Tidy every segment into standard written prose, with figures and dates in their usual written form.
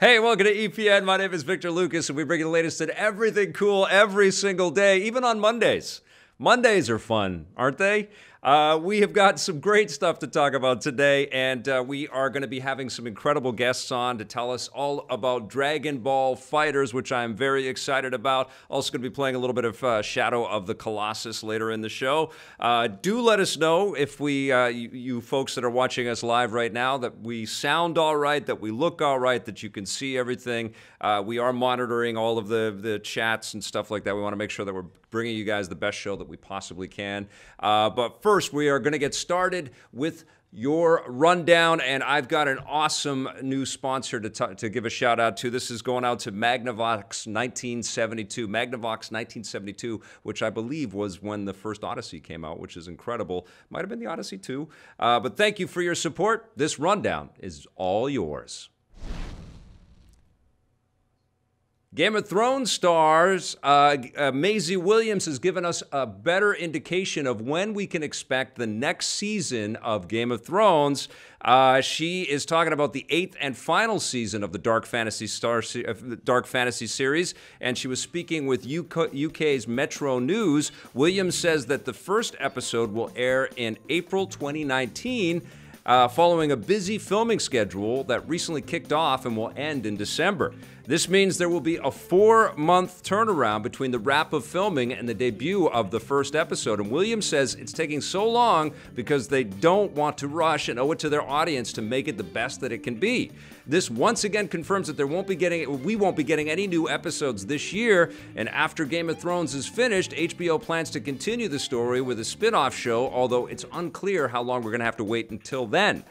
Hey, welcome to EPN. My name is Victor Lucas, and we bring you the latest in everything cool every single day, even on Mondays. Mondays are fun, aren't they? We have got some great stuff to talk about today, and we are going to be having some incredible guests on to tell us all about Dragon Ball FighterZ, which I'm very excited about. Also going to be playing a little bit of Shadow of the Colossus later in the show. Do let us know if you folks that are watching us live right now, that we sound all right, that we look all right, that you can see everything. We are monitoring all of the chats and stuff like that. We want to make sure that we're bringing you guys the best show that we possibly can. But first, we are going to get started with your rundown, and I've got an awesome new sponsor to give a shout out to. This is going out to Magnavox 1972. Magnavox 1972, which I believe was when the first Odyssey came out, which is incredible. Might have been the Odyssey 2. But thank you for your support. This rundown is all yours. Game of Thrones stars Maisie Williams has given us a better indication of when we can expect the next season of Game of Thrones. She is talking about the 8th and final season of the Dark Fantasy series, and she was speaking with UK's Metro News. Williams says that the first episode will air in April 2019, following a busy filming schedule that recently kicked off and will end in December. This means there will be a 4-month turnaround between the wrap of filming and the debut of the first episode. And Williams says it's taking so long because they don't want to rush and owe it to their audience to make it the best that it can be. This once again confirms that we won't be getting any new episodes this year. And after Game of Thrones is finished, HBO plans to continue the story with a spin-off show, although it's unclear how long we're going to have to wait until then.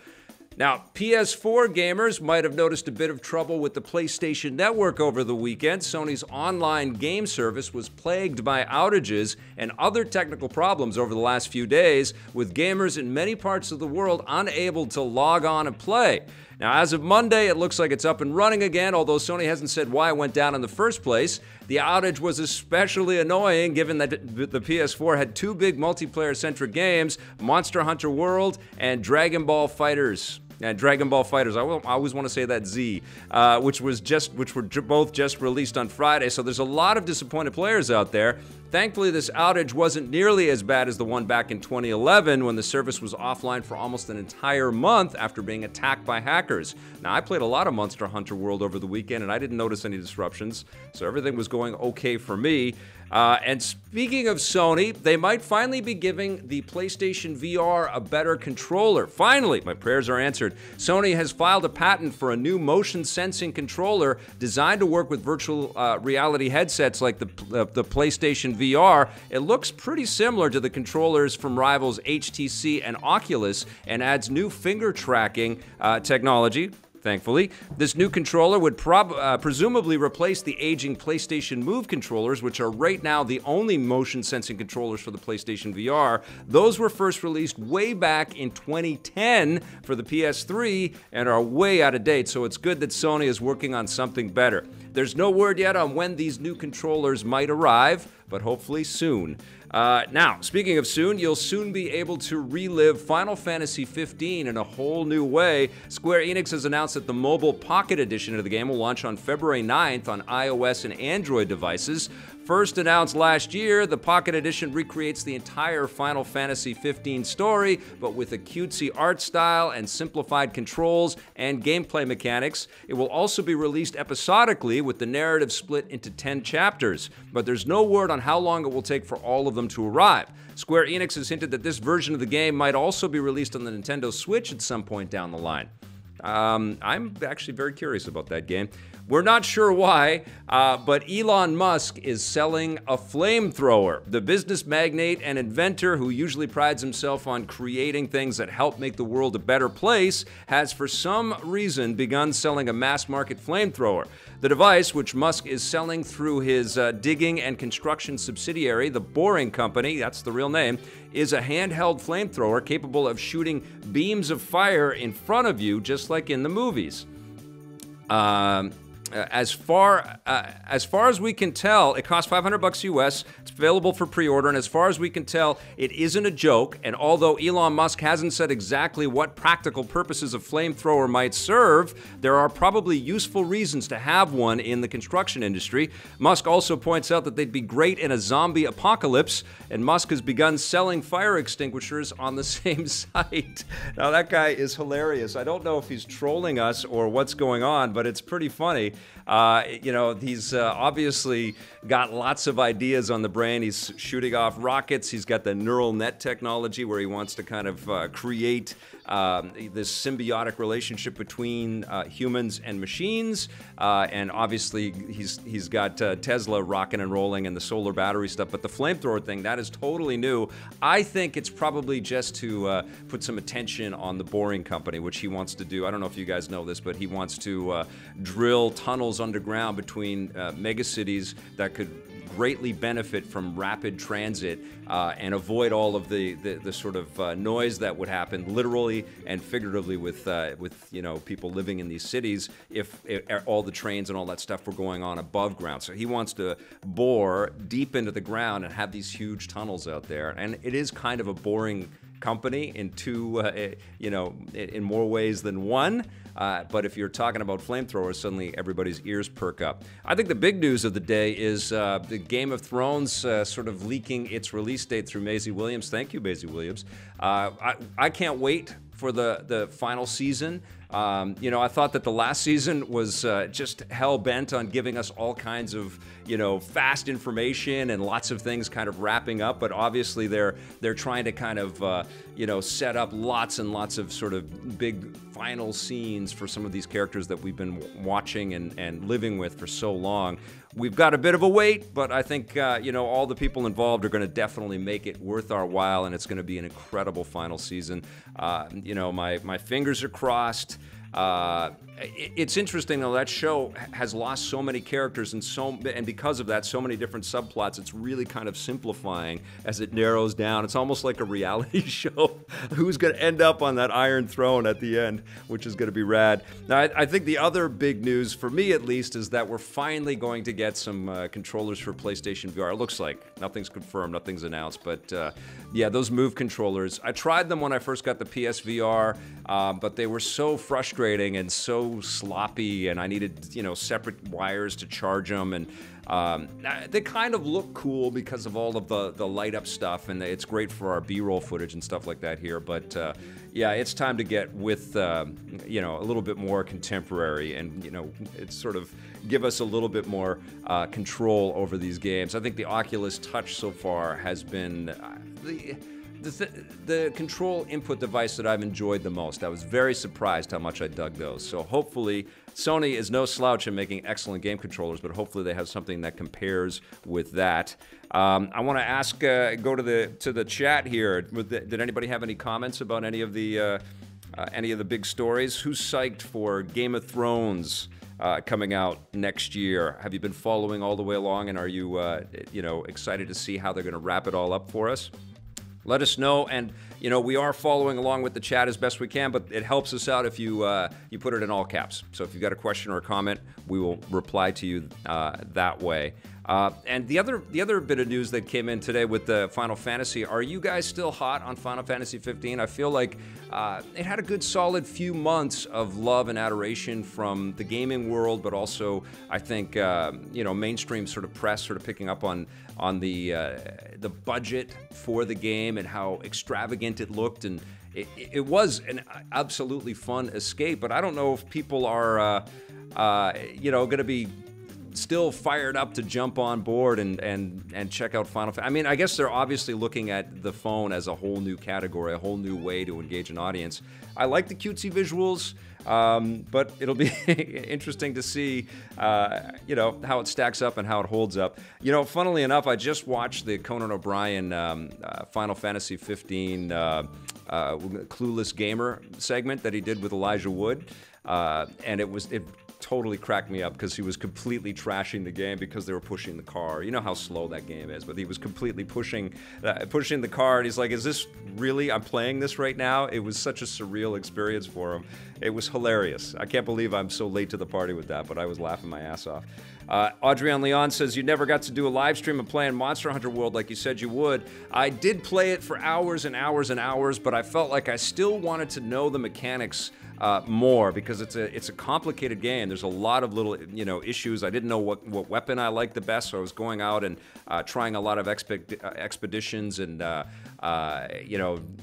Now, PS4 gamers might have noticed a bit of trouble with the PlayStation Network over the weekend. Sony's online game service was plagued by outages and other technical problems over the last few days, with gamers in many parts of the world unable to log on and play. Now, as of Monday, it looks like it's up and running again, although Sony hasn't said why it went down in the first place. The outage was especially annoying given that the PS4 had two big multiplayer-centric games, Monster Hunter World and Dragon Ball FighterZ. And Dragon Ball FighterZ, I always want to say that Z, which were both just released on Friday. So there's a lot of disappointed players out there. Thankfully, this outage wasn't nearly as bad as the one back in 2011 when the service was offline for almost an entire month after being attacked by hackers. Now, I played a lot of Monster Hunter World over the weekend, and I didn't notice any disruptions, so everything was going okay for me. And speaking of Sony, they might finally be giving the PlayStation VR a better controller. Finally, my prayers are answered. Sony has filed a patent for a new motion sensing controller designed to work with virtual reality headsets like the PlayStation VR. It looks pretty similar to the controllers from rivals HTC and Oculus and adds new finger tracking technology. Thankfully, this new controller would presumably replace the aging PlayStation Move controllers, which are right now the only motion-sensing controllers for the PlayStation VR. Those were first released way back in 2010 for the PS3 and are way out of date, so it's good that Sony is working on something better. There's no word yet on when these new controllers might arrive, but hopefully soon. Now, speaking of soon, you'll soon be able to relive Final Fantasy XV in a whole new way. Square Enix has announced that the mobile Pocket Edition of the game will launch on February 9th on iOS and Android devices. First announced last year, the Pocket Edition recreates the entire Final Fantasy XV story, but with a cutesy art style and simplified controls and gameplay mechanics. It will also be released episodically, with the narrative split into 10 chapters, but there's no word on how long it will take for all of them to arrive. Square Enix has hinted that this version of the game might also be released on the Nintendo Switch at some point down the line. I'm actually very curious about that game. We're not sure why, but Elon Musk is selling a flamethrower. The business magnate and inventor, who usually prides himself on creating things that help make the world a better place, has for some reason begun selling a mass-market flamethrower. The device, which Musk is selling through his digging and construction subsidiary, the Boring Company, that's the real name, is a handheld flamethrower capable of shooting beams of fire in front of you, just like in the movies. as far as we can tell, it costs $500 US. It's available for pre-order, and as far as we can tell, it isn't a joke. And although Elon Musk hasn't said exactly what practical purposes a flamethrower might serve, there are probably useful reasons to have one in the construction industry. Musk also points out that they'd be great in a zombie apocalypse, and Musk has begun selling fire extinguishers on the same site. Now that guy is hilarious. I don't know if he's trolling us or what's going on, but it's pretty funny. You know, he's obviously got lots of ideas on the brain. He's shooting off rockets. He's got the neural net technology where he wants to kind of create this symbiotic relationship between humans and machines. And obviously, he's got Tesla rocking and rolling and the solar battery stuff. But the flamethrower thing, that is totally new. I think it's probably just to put some attention on the Boring Company, which he wants to do. I don't know if you guys know this, but he wants to drill tunnels underground between megacities that could greatly benefit from rapid transit and avoid all of the sort of noise that would happen literally and figuratively with you know, people living in these cities if all the trains and all that stuff were going on above ground. So he wants to bore deep into the ground and have these huge tunnels out there. And it is kind of a boring company in you know, in more ways than one. But if you're talking about flamethrowers, suddenly everybody's ears perk up. I think the big news of the day is the Game of Thrones sort of leaking its release date through Maisie Williams. Thank you, Maisie Williams. I can't wait for the final season. You know, I thought that the last season was just hell-bent on giving us all kinds of, you know, fast information and lots of things kind of wrapping up, but obviously they're trying to kind of, you know, set up lots and lots of sort of big final scenes for some of these characters that we've been watching and living with for so long. We've got a bit of a wait, but I think, you know, all the people involved are going to definitely make it worth our while, and it's going to be an incredible final season. You know, my fingers are crossed. It's interesting though, that show has lost so many characters and because of that, so many different subplots. It's really kind of simplifying as it narrows down. It's almost like a reality show. Who's going to end up on that Iron Throne at the end, which is going to be rad. Now, I think the other big news, for me at least, is that we're finally going to get some controllers for PlayStation VR. It looks like nothing's confirmed, nothing's announced, but yeah, those Move controllers. I tried them when I first got the PSVR, but they were so frustrating and so sloppy, and I needed, you know, separate wires to charge them, and they kind of look cool because of all of the light up stuff, and it's great for our B-roll footage and stuff like that here, but yeah, it's time to get with, you know, a little bit more contemporary and, you know, it's sort of give us a little bit more control over these games. I think the Oculus Touch so far has been the control input device that I've enjoyed the most. I was very surprised how much I dug those. So hopefully, Sony is no slouch in making excellent game controllers, but hopefully they have something that compares with that. I want to ask, go to the chat here. Did anybody have any comments about any of the big stories? Who's psyched for Game of Thrones coming out next year? Have you been following all the way along, and are you, you know, excited to see how they're going to wrap it all up for us? Let us know, and you know, we are following along with the chat as best we can, but it helps us out if you you put it in all caps. So if you've got a question or a comment, we will reply to you that way. And the other bit of news that came in today with the Final Fantasy, are you guys still hot on Final Fantasy 15? I feel like it had a good solid few months of love and adoration from the gaming world, but also I think you know, mainstream sort of press sort of picking up on the budget for the game and how extravagant it looked, and it was an absolutely fun escape. But I don't know if people are you know, going to be still fired up to jump on board and check out Final Fantasy. I mean, I guess they're obviously looking at the phone as a whole new category, a whole new way to engage an audience. I like the cutesy visuals, but it'll be interesting to see, you know, how it stacks up and how it holds up. You know, funnily enough, I just watched the Conan O'Brien Final Fantasy 15 Clueless Gamer segment that he did with Elijah Wood, and it totally cracked me up because he was completely trashing the game because they were pushing the car. You know how slow that game is, but he was completely pushing the car, and he's like, is this really, I'm playing this right now? It was such a surreal experience for him. It was hilarious. I can't believe I'm so late to the party with that, but I was laughing my ass off. Adrian Leon says, you never got to do a live stream of playing Monster Hunter World like you said you would. I did play it for hours and hours and hours, but I felt like I still wanted to know the mechanics more because it's a complicated game. There's a lot of little issues. I didn't know what weapon I liked the best, so I was going out and trying a lot of expeditions and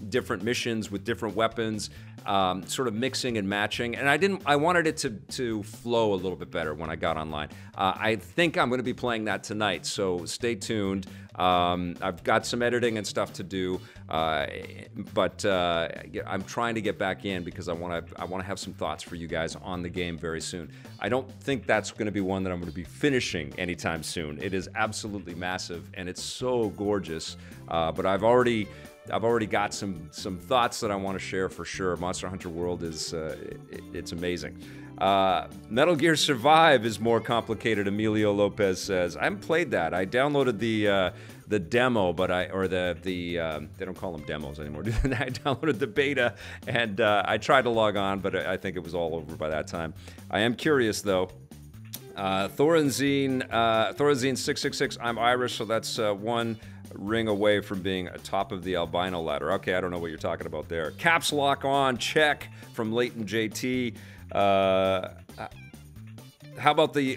different missions with different weapons, sort of mixing and matching. And I wanted it to flow a little bit better when I got online. I think I'm going to be playing that tonight, so stay tuned. I've got some editing and stuff to do, but I'm trying to get back in because I want to have some thoughts for you guys on the game very soon. I don't think that's going to be one that I'm going to be finishing anytime soon. It is absolutely massive and it's so gorgeous, but I've already got some thoughts that I want to share for sure. Monster Hunter World is it's amazing. Metal Gear Survive is more complicated, Emilio Lopez says. I haven't played that. I downloaded the demo, but they don't call them demos anymore. I downloaded the beta and I tried to log on, but I think it was all over by that time. I am curious though. Thorazine 666. I'm Irish, so that's one ring away from being atop of the albino ladder. Okay, I don't know what you're talking about there. Caps lock on, check from Leighton JT. How about the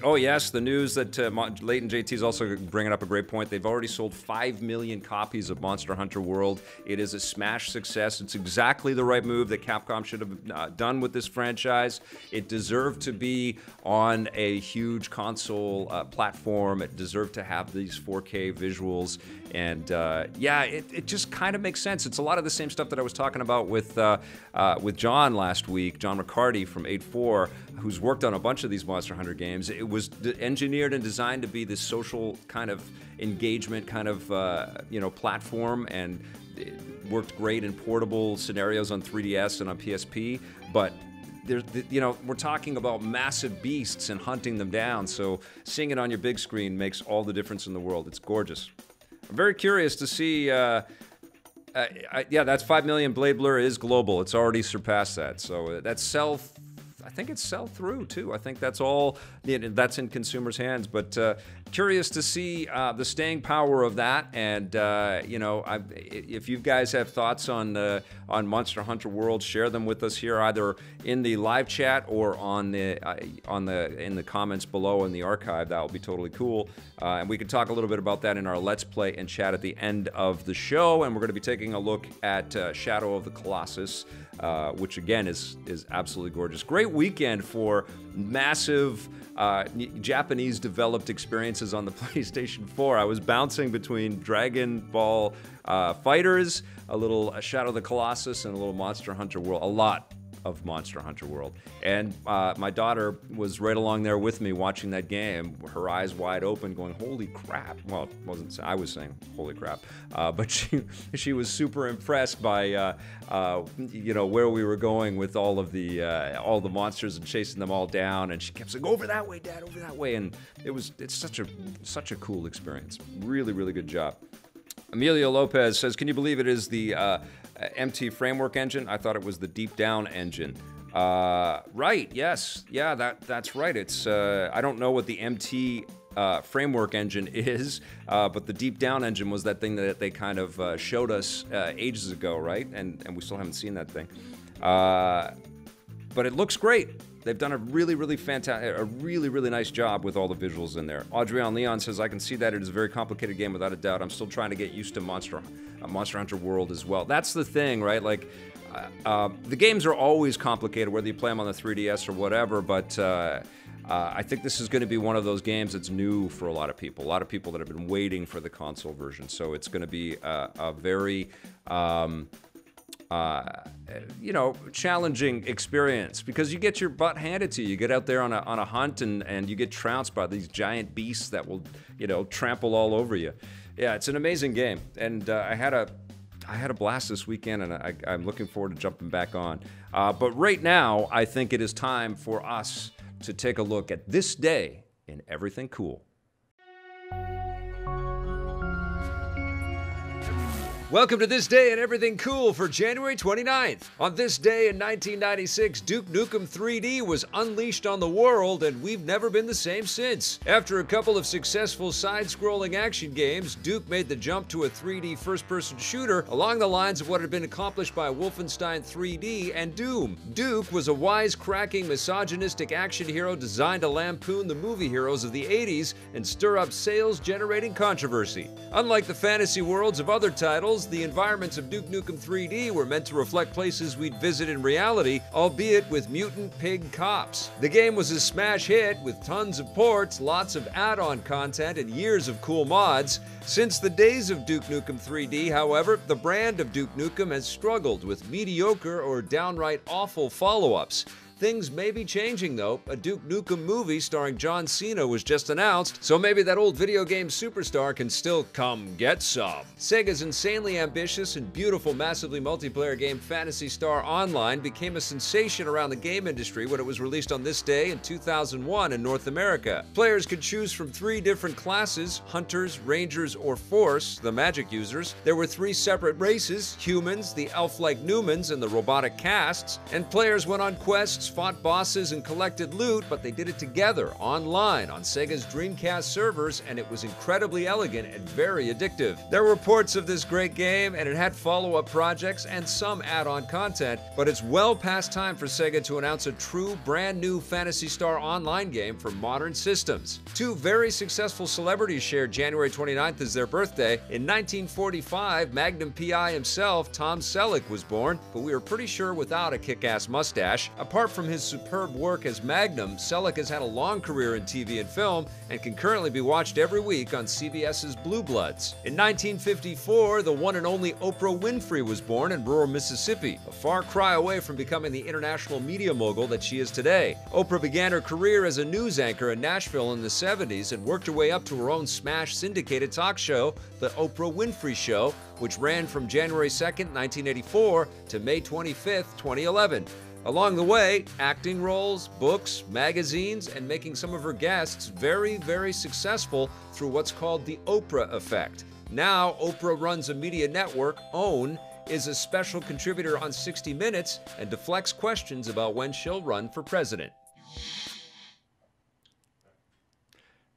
news that Leighton JT is also bringing up a great point. They've already sold 5 million copies of Monster Hunter World. It is a smash success. It's exactly the right move that Capcom should have done with this franchise. It deserved to be on a huge console platform. It deserved to have these 4K visuals. And it just kind of makes sense. It's a lot of the same stuff that I was talking about with John last week, John Riccardi from 8.4, who's worked on a bunch of these Monster Hunter games. It was engineered and designed to be this social kind of engagement kind of platform, and it worked great in portable scenarios on 3DS and on PSP. But we're talking about massive beasts and hunting them down. So seeing it on your big screen makes all the difference in the world. It's gorgeous. I'm very curious to see. That's 5 million. Blade Blur is global. It's already surpassed that. So that's I think it's sell through too. I think that's all. That's in consumers' hands. But curious to see the staying power of that. And if you guys have thoughts on Monster Hunter World, share them with us here, either in the live chat or in the comments below in the archive. That will be totally cool. And we can talk a little bit about that in our Let's Play and chat at the end of the show. And we're going to be taking a look at Shadow of the Colossus, which again is absolutely gorgeous. Great weekend for massive Japanese-developed experiences on the PlayStation 4. I was bouncing between Dragon Ball FighterZ, a little Shadow of the Colossus, and a little Monster Hunter World. A lot of Monster Hunter World. And my daughter was right along there with me watching that game, her eyes wide open, going, holy crap. Well, it wasn't, I was saying holy crap, but she was super impressed by where we were going with all the monsters and chasing them all down, and she kept saying, over that way, Dad, over that way. And it's such a cool experience. Really, really good job. Emilio Lopez says, can you believe it is the MT framework engine? I thought it was the Deep Down engine. Right, yes. Yeah, that's right. It's I don't know what the MT framework engine is, but the Deep Down engine was that thing that they kind of showed us ages ago, right? And we still haven't seen that thing. But it looks great. They've done a really, really fantastic, a really, really nice job with all the visuals in there. Adrian Leon says, I can see that it is a very complicated game without a doubt. I'm still trying to get used to Monster Hunter World as well. That's the thing, right? Like, the games are always complicated, whether you play them on the 3DS or whatever, but I think this is going to be one of those games that's new for a lot of people that have been waiting for the console version. So it's going to be a very challenging experience, because you get your butt handed to you. You get out there on a hunt and you get trounced by these giant beasts that will, trample all over you. Yeah, it's an amazing game, and I had a blast this weekend, and I'm looking forward to jumping back on. But right now, I think it is time for us to take a look at this day in everything cool. Welcome to This Day and Everything Cool for January 29th. On this day in 1996, Duke Nukem 3D was unleashed on the world, and we've never been the same since. After a couple of successful side-scrolling action games, Duke made the jump to a 3D first-person shooter along the lines of what had been accomplished by Wolfenstein 3D and Doom. Duke was a wisecracking, misogynistic action hero designed to lampoon the movie heroes of the 80s and stir up sales-generating controversy. Unlike the fantasy worlds of other titles, the environments of Duke Nukem 3D were meant to reflect places we'd visit in reality, albeit with mutant pig cops. The game was a smash hit with tons of ports, lots of add-on content, and years of cool mods. Since the days of Duke Nukem 3D, however, the brand of Duke Nukem has struggled with mediocre or downright awful follow-ups. Things may be changing though. A Duke Nukem movie starring John Cena was just announced, so maybe that old video game superstar can still come get some. Sega's insanely ambitious and beautiful massively multiplayer game Phantasy Star Online became a sensation around the game industry when it was released on this day in 2001 in North America. Players could choose from 3 different classes: Hunters, Rangers, or Force, the magic users. There were 3 separate races: humans, the elf-like Newmans, and the robotic casts, and players went on quests, fought bosses, and collected loot, but they did it together, online, on Sega's Dreamcast servers, and it was incredibly elegant and very addictive. There were reports of this great game, and it had follow-up projects and some add-on content, but it's well past time for Sega to announce a true brand new Phantasy Star Online game for modern systems. 2 very successful celebrities shared January 29th as their birthday. In 1945, Magnum PI himself, Tom Selleck, was born, but we are pretty sure without a kick-ass mustache. Apart from his superb work as Magnum, Selleck has had a long career in TV and film and can currently be watched every week on CBS's Blue Bloods. In 1954, the one and only Oprah Winfrey was born in rural Mississippi, a far cry away from becoming the international media mogul that she is today. Oprah began her career as a news anchor in Nashville in the 70s and worked her way up to her own smash syndicated talk show, The Oprah Winfrey Show, which ran from January 2nd, 1984 to May 25th, 2011. Along the way, acting roles, books, magazines, and making some of her guests very, very successful through what's called the Oprah effect. Now, Oprah runs a media network, OWN, is a special contributor on 60 Minutes, and deflects questions about when she'll run for president.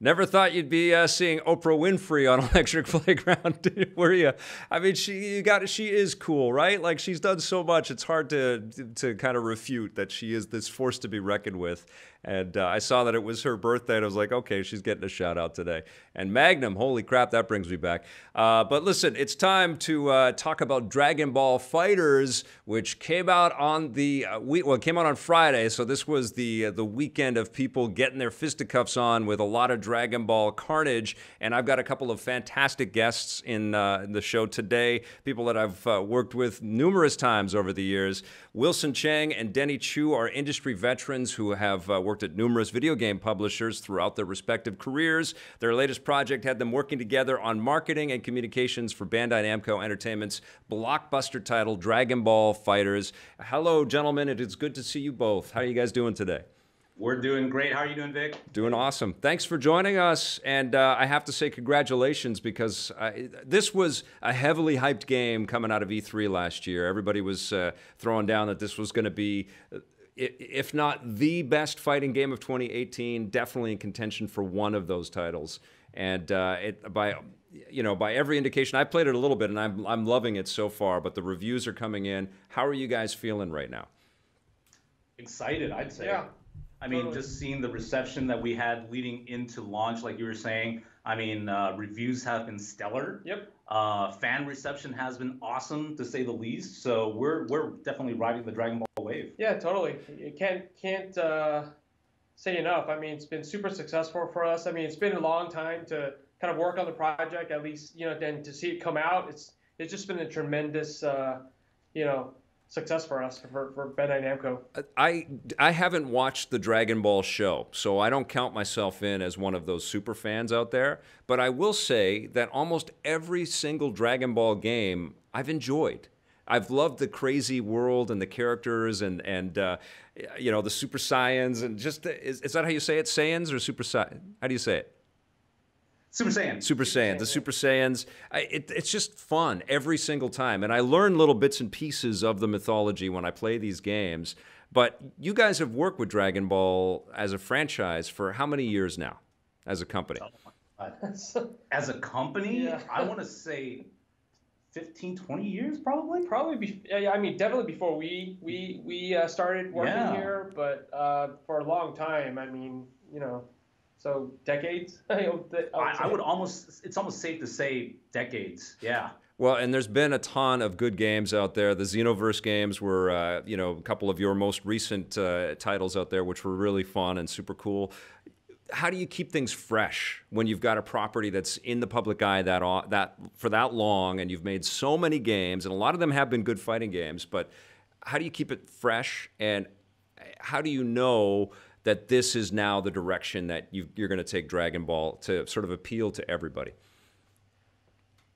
Never thought you'd be seeing Oprah Winfrey on Electric Playground, were you? I mean, she is cool, right? Like, she's done so much, it's hard to kind of refute that she is this force to be reckoned with. And I saw that it was her birthday, and I was like, okay, she's getting a shout out today. And Magnum, holy crap, that brings me back. But listen, it's time to talk about Dragon Ball FighterZ, which came out on the it came out on Friday. So this was the weekend of people getting their fisticuffs on with a lot of Dragon Ball carnage. And I've got a couple of fantastic guests in the show today, people that I've worked with numerous times over the years. Wilson Cheng and Denny Chiu are industry veterans who have worked at numerous video game publishers throughout their respective careers. Their latest project had them working together on marketing and communications for Bandai Namco Entertainment's blockbuster title, Dragon Ball FighterZ. Hello, gentlemen. It is good to see you both. How are you guys doing today? We're doing great. How are you doing, Vic? Doing awesome. Thanks for joining us. And I have to say congratulations, because this was a heavily hyped game coming out of E3 last year. Everybody was throwing down that this was going to be, if not the best fighting game of 2018, definitely in contention for one of those titles. And by every indication, I played it a little bit, and I'm loving it so far. But the reviews are coming in. How are you guys feeling right now? Excited, I'd say. Yeah. I mean, just seeing the reception that we had leading into launch, like you were saying. I mean, reviews have been stellar. Yep. Fan reception has been awesome, to say the least. So we're definitely riding the Dragon Ball wave. Yeah, totally. You can't say enough. I mean, it's been super successful for us. I mean, it's been a long time to kind of work on the project, at least, then to see it come out. It's just been a tremendous, success for us, for Bandai Namco. I haven't watched the Dragon Ball show, so I don't count myself in as one of those super fans out there. But I will say that almost every single Dragon Ball game I've enjoyed. I've loved the crazy world and the characters and you know, the Super Saiyans and just is that how you say it? Saiyans or Super Saiyan? How do you say it? Super Saiyan. Super Saiyan. The Super Saiyans. It's just fun every single time, and I learn little bits and pieces of the mythology when I play these games. But you guys have worked with Dragon Ball as a franchise for how many years now, as a company? As a company, Yeah. I want to say 15, 20 years, probably. Yeah, I mean, definitely before we started working Yeah. here, but for a long time. I mean, you know, so decades. I would almost, it's almost safe to say decades. Yeah. Well, and there's been a ton of good games out there. The Xenoverse games were, you know, a couple of your most recent titles out there, which were really fun and super cool. How do you keep things fresh when you've got a property that's in the public eye that for that long, and you've made so many games, and a lot of them have been good fighting games, but how do you keep it fresh, and how do you know that this is now the direction that you're going to take Dragon Ball to sort of appeal to everybody?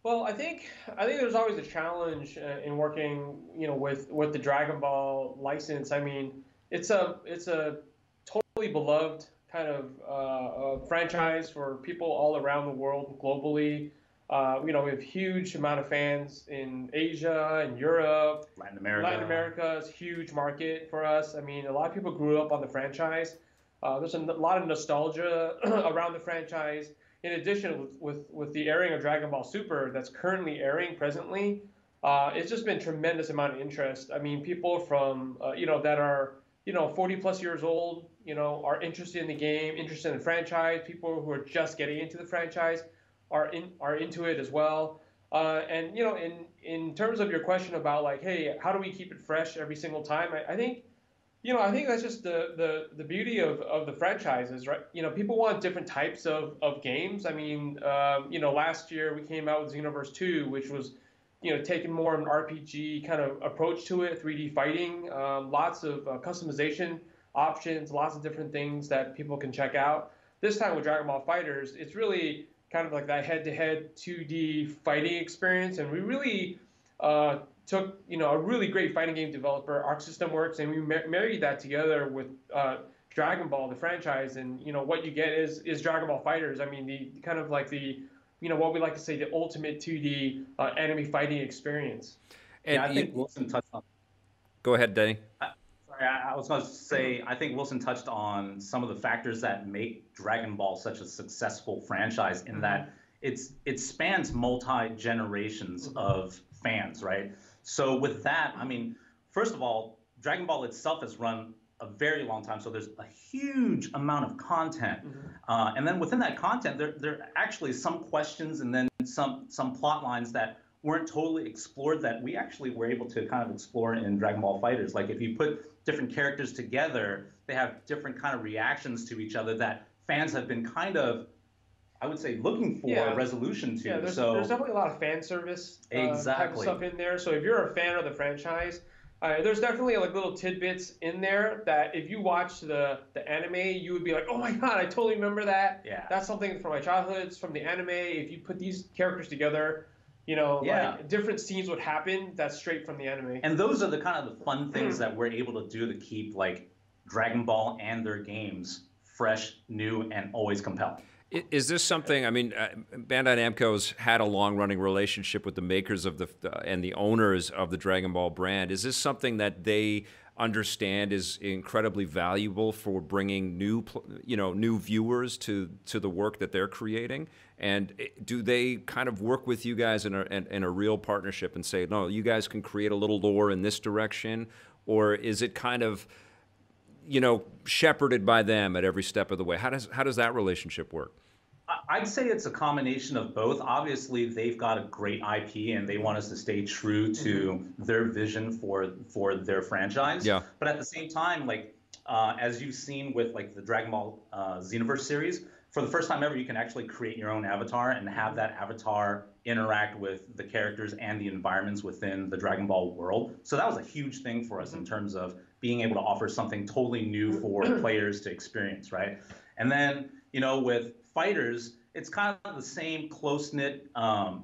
Well, I think there's always a challenge in working, you know, with the Dragon Ball license. I mean, it's a totally beloved kind of franchise for people all around the world globally. You know, we have huge amount of fans in Asia and Europe. Latin America. Latin America is a huge market for us. I mean, a lot of people grew up on the franchise. There's a lot of nostalgia around the franchise. In addition, with the airing of Dragon Ball Super that's currently airing presently, it's just been tremendous amount of interest. I mean, people from you know, that are, you know, 40 plus years old, you know, are interested in the game, interested in the franchise. People who are just getting into the franchise are into it as well. And you know, in terms of your question about like, hey, how do we keep it fresh every single time? I think, you know, I think that's just the beauty of the franchises, right? You know, people want different types of games. I mean, you know, last year we came out with Xenoverse 2, which was, you know, taking more of an RPG kind of approach to it, 3D fighting, lots of customization options, lots of different things that people can check out. This time with Dragon Ball FighterZ, it's really kind of like that head-to-head 2D fighting experience, and we really took, you know, a really great fighting game developer, Arc System Works, and we married that together with Dragon Ball, the franchise, and you know what you get is Dragon Ball FighterZ. I mean, the kind of like the, you know, what we like to say, the ultimate 2D anime fighting experience. And yeah, I think Wilson touched on. Go ahead, Denny. Sorry, I was going to say, I think Wilson touched on some of the factors that make Dragon Ball such a successful franchise, in that it spans multi-generations of fans, right? So with that, I mean, first of all, Dragon Ball itself has run a very long time, so there's a huge amount of content. And then within that content, there are actually some questions and then some plot lines that weren't totally explored that we actually were able to kind of explore in Dragon Ball FighterZ. Like if you put different characters together, they have different kind of reactions to each other that fans have been kind of, I would say, looking for a resolution to. Yeah, there's definitely a lot of fan service type of stuff in there. So if you're a fan of the franchise, there's definitely like little tidbits in there that if you watch the anime, you would be like, oh my god, I totally remember that. Yeah. That's something from my childhood. It's from the anime. If you put these characters together, you know, like different scenes would happen that's straight from the anime. And those are the kind of the fun things that we're able to do to keep like Dragon Ball and their games fresh, new, and always compelling. Is this something, I mean, Bandai Namco's had a long-running relationship with the makers of and the owners of the Dragon Ball brand. Is this something that they understand is incredibly valuable for bringing new viewers to the work that they're creating? And do they kind of work with you guys in a real partnership and say, no, you guys can create a little lore in this direction? Or is it kind of, you know, shepherded by them at every step of the way? How does that relationship work? I'd say it's a combination of both. Obviously, they've got a great IP and they want us to stay true to their vision for their franchise. Yeah. But at the same time, like as you've seen with like the Dragon Ball Xenoverse series, for the first time ever, you can actually create your own avatar and have that avatar interact with the characters and the environments within the Dragon Ball world. So that was a huge thing for us in terms of being able to offer something totally new for players to experience, right? And then, you know, with FighterZ, it's kind of the same close-knit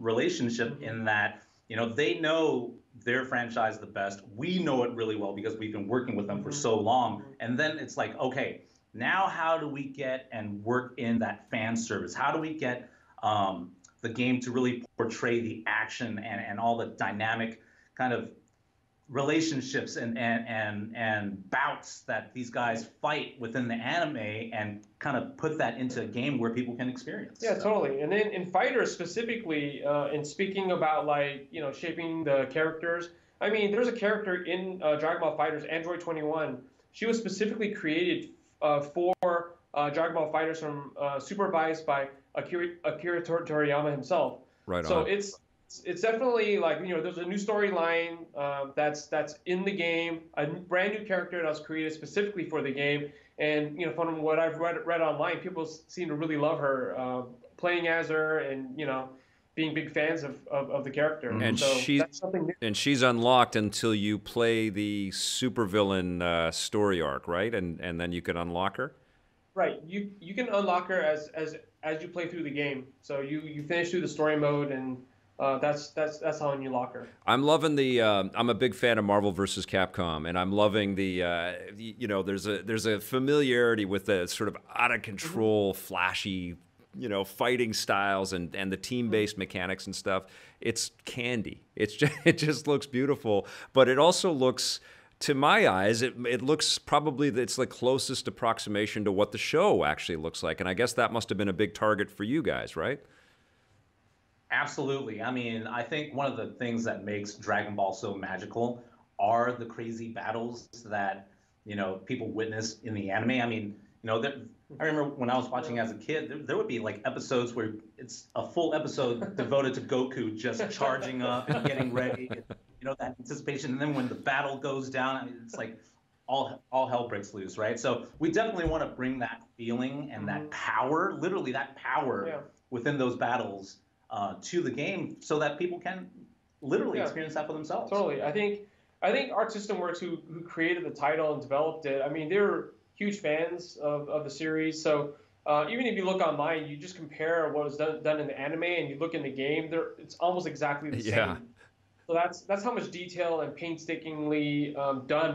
relationship in that, you know, they know their franchise the best. We know it really well because we've been working with them for so long. And then it's like, okay, now how do we get and work in that fan service? How do we get the game to really portray the action and all the dynamic kind of relationships and bouts that these guys fight within the anime, and kind of put that into a game where people can experience. Yeah, totally. And then in Fighter specifically, in speaking about like, you know, shaping the characters, I mean, there's a character in Dragon Ball FighterZ, Android 21. She was specifically created for Dragon Ball FighterZ from supervised by Akira Toriyama himself. Right on. So it's definitely like, you know, there's a new storyline that's in the game, a brand new character that was created specifically for the game, and you know, from what I've read online, people seem to really love her playing as her, and you know, being big fans of the character. And so that's something new. And she's unlocked until you play the supervillain story arc, right? And then you can unlock her. Right. You can unlock her as you play through the game. So you finish through the story mode, and that's how you lock her. I'm loving the. I'm a big fan of Marvel vs. Capcom, and I'm loving the. You know, there's a familiarity with the sort of out of control, flashy, you know, fighting styles and the team-based mechanics and stuff. It's candy. It just looks beautiful, but it also looks, to my eyes, it looks probably it's the closest approximation to what the show actually looks like, and I guess that must have been a big target for you guys, right? Absolutely. I mean, I think one of the things that makes Dragon Ball so magical are the crazy battles that, you know, people witness in the anime. I mean, you know, I remember when I was watching as a kid, there would be like episodes where it's a full episode devoted to Goku just charging up and getting ready, and, you know, that anticipation. And then when the battle goes down, I mean, it's like all hell breaks loose, right? So we definitely want to bring that feeling and that power, literally that power within those battles to the game, so that people can literally experience that for themselves. Totally. I think Arc System Works, who created the title and developed it, I mean, they're huge fans of the series. So even if you look online, you just compare what was done in the anime and you look in the game, it's almost exactly the same. So that's how much detail and painstakingly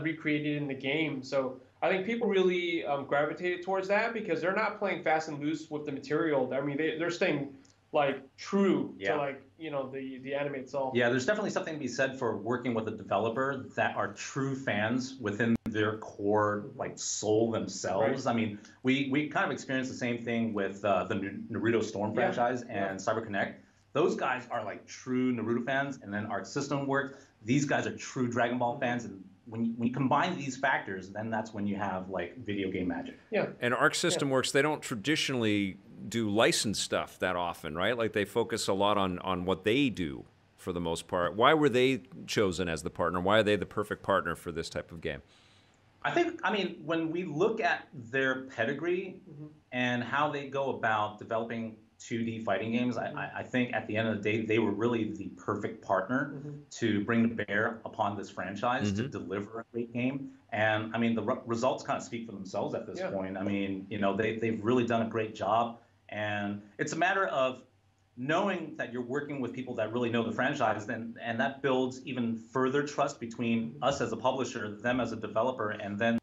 recreated in the game. So I think people really gravitated towards that because they're not playing fast and loose with the material. I mean, they're staying like true to like, you know, the anime itself. Yeah, there's definitely something to be said for working with a developer that are true fans within their core like soul themselves. Right. I mean, we kind of experienced the same thing with the Naruto Storm franchise and CyberConnect. Those guys are like true Naruto fans, and then Arc System Works, these guys are true Dragon Ball fans, and when you combine these factors, then that's when you have like video game magic. Yeah. And Arc System Works, they don't traditionally do licensed stuff that often, right? Like they focus a lot on what they do for the most part. Why were they chosen as the partner? Why are they the perfect partner for this type of game? I mean, when we look at their pedigree and how they go about developing 2D fighting games, I think at the end of the day, they were really the perfect partner to bring to bear upon this franchise to deliver a great game. And I mean, the results kind of speak for themselves at this point. I mean, you know, they've really done a great job. And it's a matter of knowing that you're working with people that really know the franchise, and that builds even further trust between us as a publisher, them as a developer, and then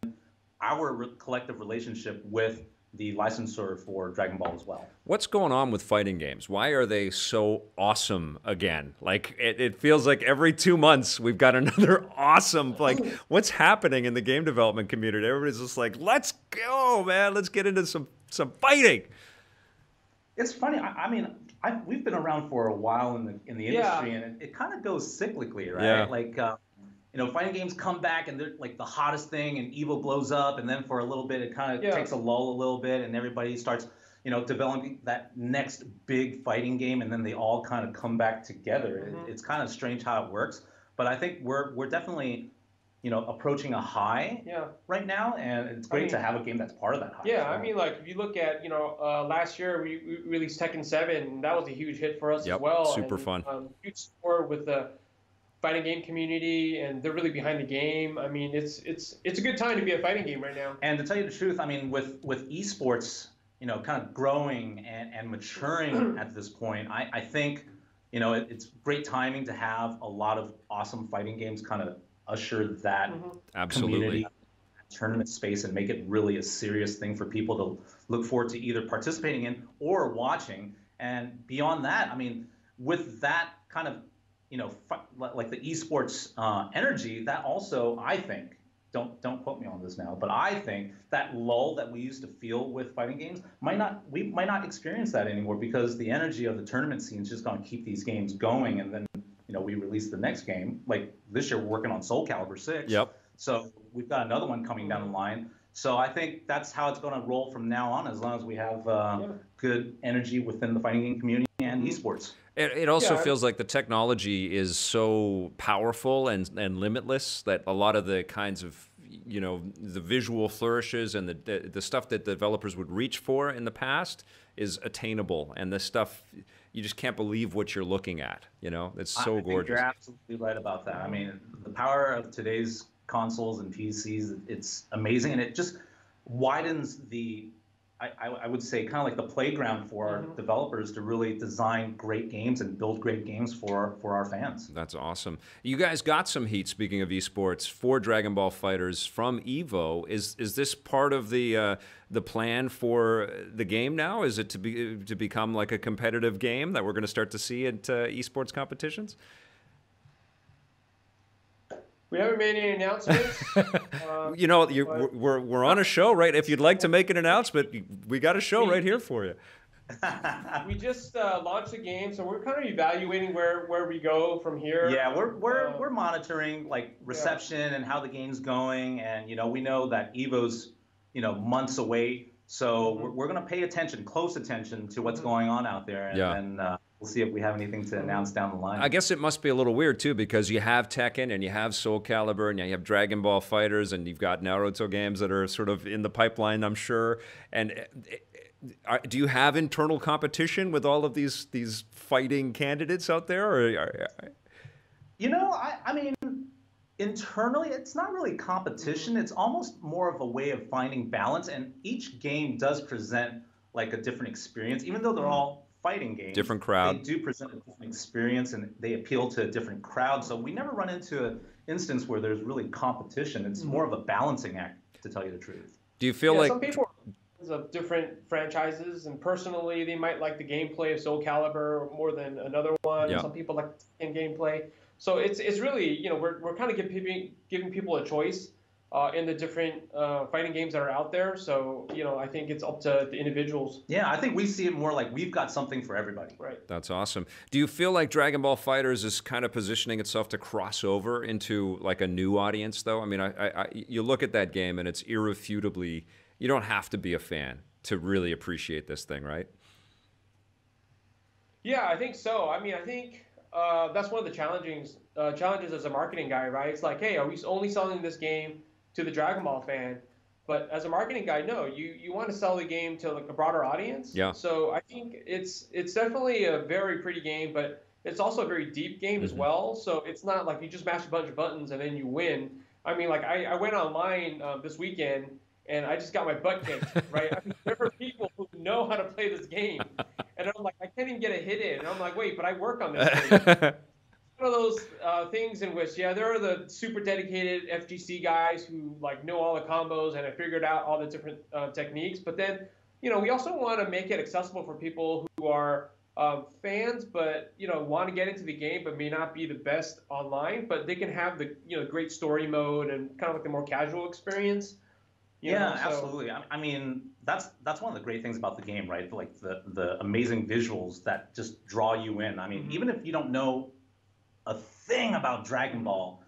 our collective relationship with the licensor for Dragon Ball as well. What's going on with fighting games? Why are they so awesome again? Like, it feels like every 2 months we've got another awesome, like, what's happening in the game development community? Everybody's just like, let's go, man. Let's get into some fighting. It's funny. I mean, we've been around for a while in the industry, and it kind of goes cyclically, right? Yeah. Like, you know, fighting games come back and they're like the hottest thing, and Evo blows up, and then for a little bit it kind of takes a lull a little bit, and everybody starts, you know, developing that next big fighting game, and then they all kind of come back together. It's kind of strange how it works, but I think we're definitely, you know, approaching a high right now, and it's great to have a game that's part of that high. Yeah, I mean, like if you look at, you know, last year we released Tekken 7, and that was a huge hit for us as well. Super fun. Huge support with the fighting game community, and they're really behind the game. I mean, it's a good time to be a fighting game right now. And to tell you the truth, I mean, with esports, you know, kind of growing and maturing at this point, I think you know, it's great timing to have a lot of awesome fighting games kind of usher that community tournament space and make it really a serious thing for people to look forward to either participating in or watching. And beyond that, I mean, with that kind of, you know, like the esports energy, that also, I think, don't quote me on this now, but I think that lull that we used to feel with fighting games we might not experience that anymore, because the energy of the tournament scene is just going to keep these games going. And then, you know, we release the next game. Like this year, we're working on Soul Calibur 6. Yep. So we've got another one coming down the line. So I think that's how it's going to roll from now on, as long as we have good energy within the fighting game community and esports. It also feels like the technology is so powerful and limitless that a lot of the kinds of, you know, the visual flourishes and the stuff that developers would reach for in the past is attainable. And the stuff, you just can't believe what you're looking at. You know, it's so gorgeous. I think you're absolutely right about that. I mean, the power of today's consoles and PCs, it's amazing, and it just widens the, I would say, kind of like the playground for developers to really design great games and build great games for our fans. That's awesome. You guys got some heat, speaking of esports, for Dragon Ball FighterZ from Evo. Is this part of the plan for the game now? Is it to become like a competitive game that we're going to start to see at esports competitions? We haven't made any announcements. You know, we're on a show, right? If you'd like to make an announcement, we got a show right here for you. We just launched the game, so we're kind of evaluating where we go from here. Yeah, we're monitoring like reception and how the game's going, and you know, we know that Evo's, you know, months away, so we're going to pay close attention to what's going on out there, and then we'll see if we have anything to announce down the line. I guess it must be a little weird too, because you have Tekken and you have Soul Calibur and you have Dragon Ball FighterZ and you've got Naruto games that are sort of in the pipeline, I'm sure. And do you have internal competition with all of these fighting candidates out there? Or, you know, I mean, internally, it's not really competition. It's almost more of a way of finding balance. And each game does present like a different experience, even though they're all fighting games. Different crowd. They do present a different experience, and they appeal to a different crowd. So we never run into an instance where there's really competition. It's more of a balancing act, to tell you the truth. Do you feel like some people are of different franchises, and personally, they might like the gameplay of Soul Calibur more than another one. Yeah. Some people like the gameplay. So it's really, you know, we're kind of giving people a choice in the different fighting games that are out there. So, you know, I think it's up to the individuals. Yeah, I think we see it more like we've got something for everybody. Right. That's awesome. Do you feel like Dragon Ball FighterZ is kind of positioning itself to cross over into like a new audience, though? I mean, you look at that game and it's irrefutably, you don't have to be a fan to really appreciate this thing, right? Yeah, I think so. I mean, I think that's one of the challenges as a marketing guy, right? It's like, hey, are we only selling this game to the Dragon Ball fan? But as a marketing guy, no, you want to sell the game to like a broader audience. Yeah. So I think it's definitely a very pretty game, but it's also a very deep game as well. So it's not like you just mash a bunch of buttons and then you win. I mean, like I went online this weekend and I just got my butt kicked, right? I mean, there are people who know how to play this game, and I'm like, I can't even get a hit in. And I'm like, wait, but I work on this game. One of those things in which, yeah, there are the super dedicated FGC guys who like know all the combos and have figured out all the different techniques. But then, you know, we also want to make it accessible for people who are fans, but you know, want to get into the game but may not be the best online. But they can have the great story mode and kind of like the more casual experience. Yeah, absolutely. I mean, that's one of the great things about the game, right? Like the amazing visuals that just draw you in. I mean, even if you don't know a thing about Dragon Ball,